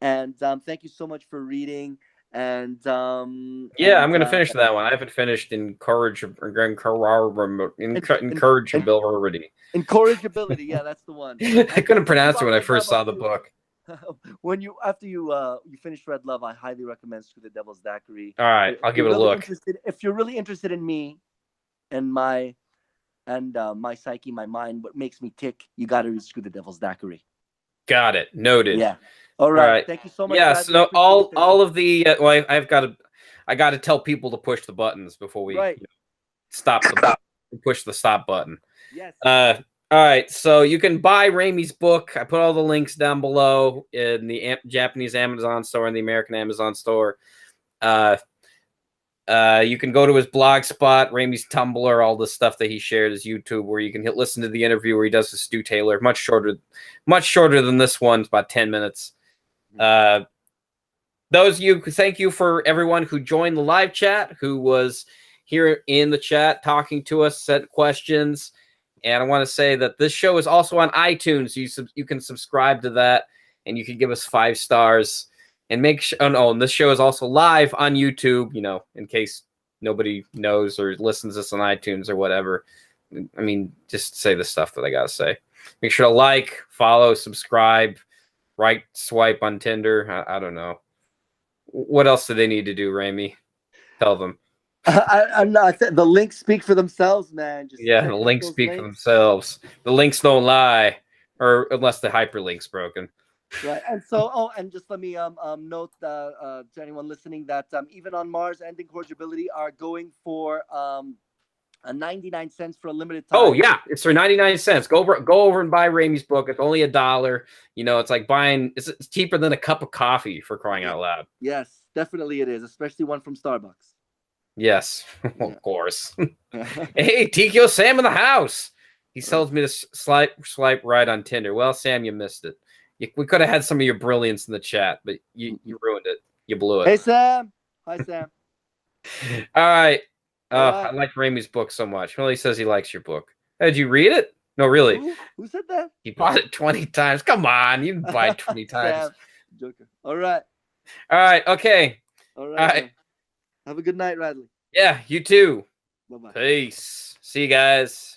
Speaker 3: And thank you so much for reading. And
Speaker 2: yeah, I'm gonna finish that one. I haven't finished incorrigibility.
Speaker 3: Incorrigibility, yeah, that's the one.
Speaker 2: I couldn't pronounce it when I first saw the book.
Speaker 3: After you finish Red Love, I highly recommend Screw the Devil's Daiquiri.
Speaker 2: All right, I'll give it a look.
Speaker 3: If you're really interested in me and my psyche, my mind, what makes me tick, you got to read Screw the Devil's Daiquiri.
Speaker 2: Got it. Noted.
Speaker 3: Yeah. All right. Thank you so much.
Speaker 2: Yeah. So all of the I got to tell people to push the buttons before we stop push the stop button.
Speaker 3: Yes.
Speaker 2: All All right, so you can buy Rayme's book. I put all the links down below in the Japanese Amazon store and the American Amazon store. You can go to his blog spot, Rayme's Tumblr, all the stuff that he shared, his YouTube, where you can listen to the interview where he does with Stu Taylor. Much shorter than this one. It's about 10 minutes. Thank you for everyone who joined the live chat, who was here in the chat talking to us, sent questions. And I want to say that this show is also on iTunes. You can subscribe to that, and you can give us 5 stars. And make sure. And this show is also live on YouTube. In case nobody knows or listens to this on iTunes or whatever. I mean, just say the stuff that I gotta say. Make sure to like, follow, subscribe, right swipe on Tinder. I don't know. What else do they need to do, Rayme? Tell them.
Speaker 3: I'm not. The links speak for themselves, man.
Speaker 2: The links speak for themselves. The links don't lie, or unless the hyperlink's broken.
Speaker 3: Right, and so and just let me note to anyone listening that Even on Mars and Incorrigibility are going for 99 cents for a limited time.
Speaker 2: Oh yeah, it's for 99 cents. Go over and buy Rayme's book. It's only $1. It's like buying. It's cheaper than a cup of coffee, for crying out loud.
Speaker 3: Yes, definitely it is, especially one from Starbucks.
Speaker 2: Yes, of course. Hey, Tikio Sam in the house. He tells me to swipe right on Tinder. Well, Sam, you missed it. We could have had some of your brilliance in the chat, but you ruined it. You blew it.
Speaker 3: Hey, Sam. Hi, Sam.
Speaker 2: All right. I like Rayme's book so much. Well, he says he likes your book. Did you read it? No, really.
Speaker 3: Who said that?
Speaker 2: He bought it 20 times. Come on. You didn't buy it 20 times.
Speaker 3: Joker. All right.
Speaker 2: Okay.
Speaker 3: All right. Have a good night, Radley.
Speaker 2: Yeah, you too.
Speaker 3: Bye-bye.
Speaker 2: Peace. See you guys.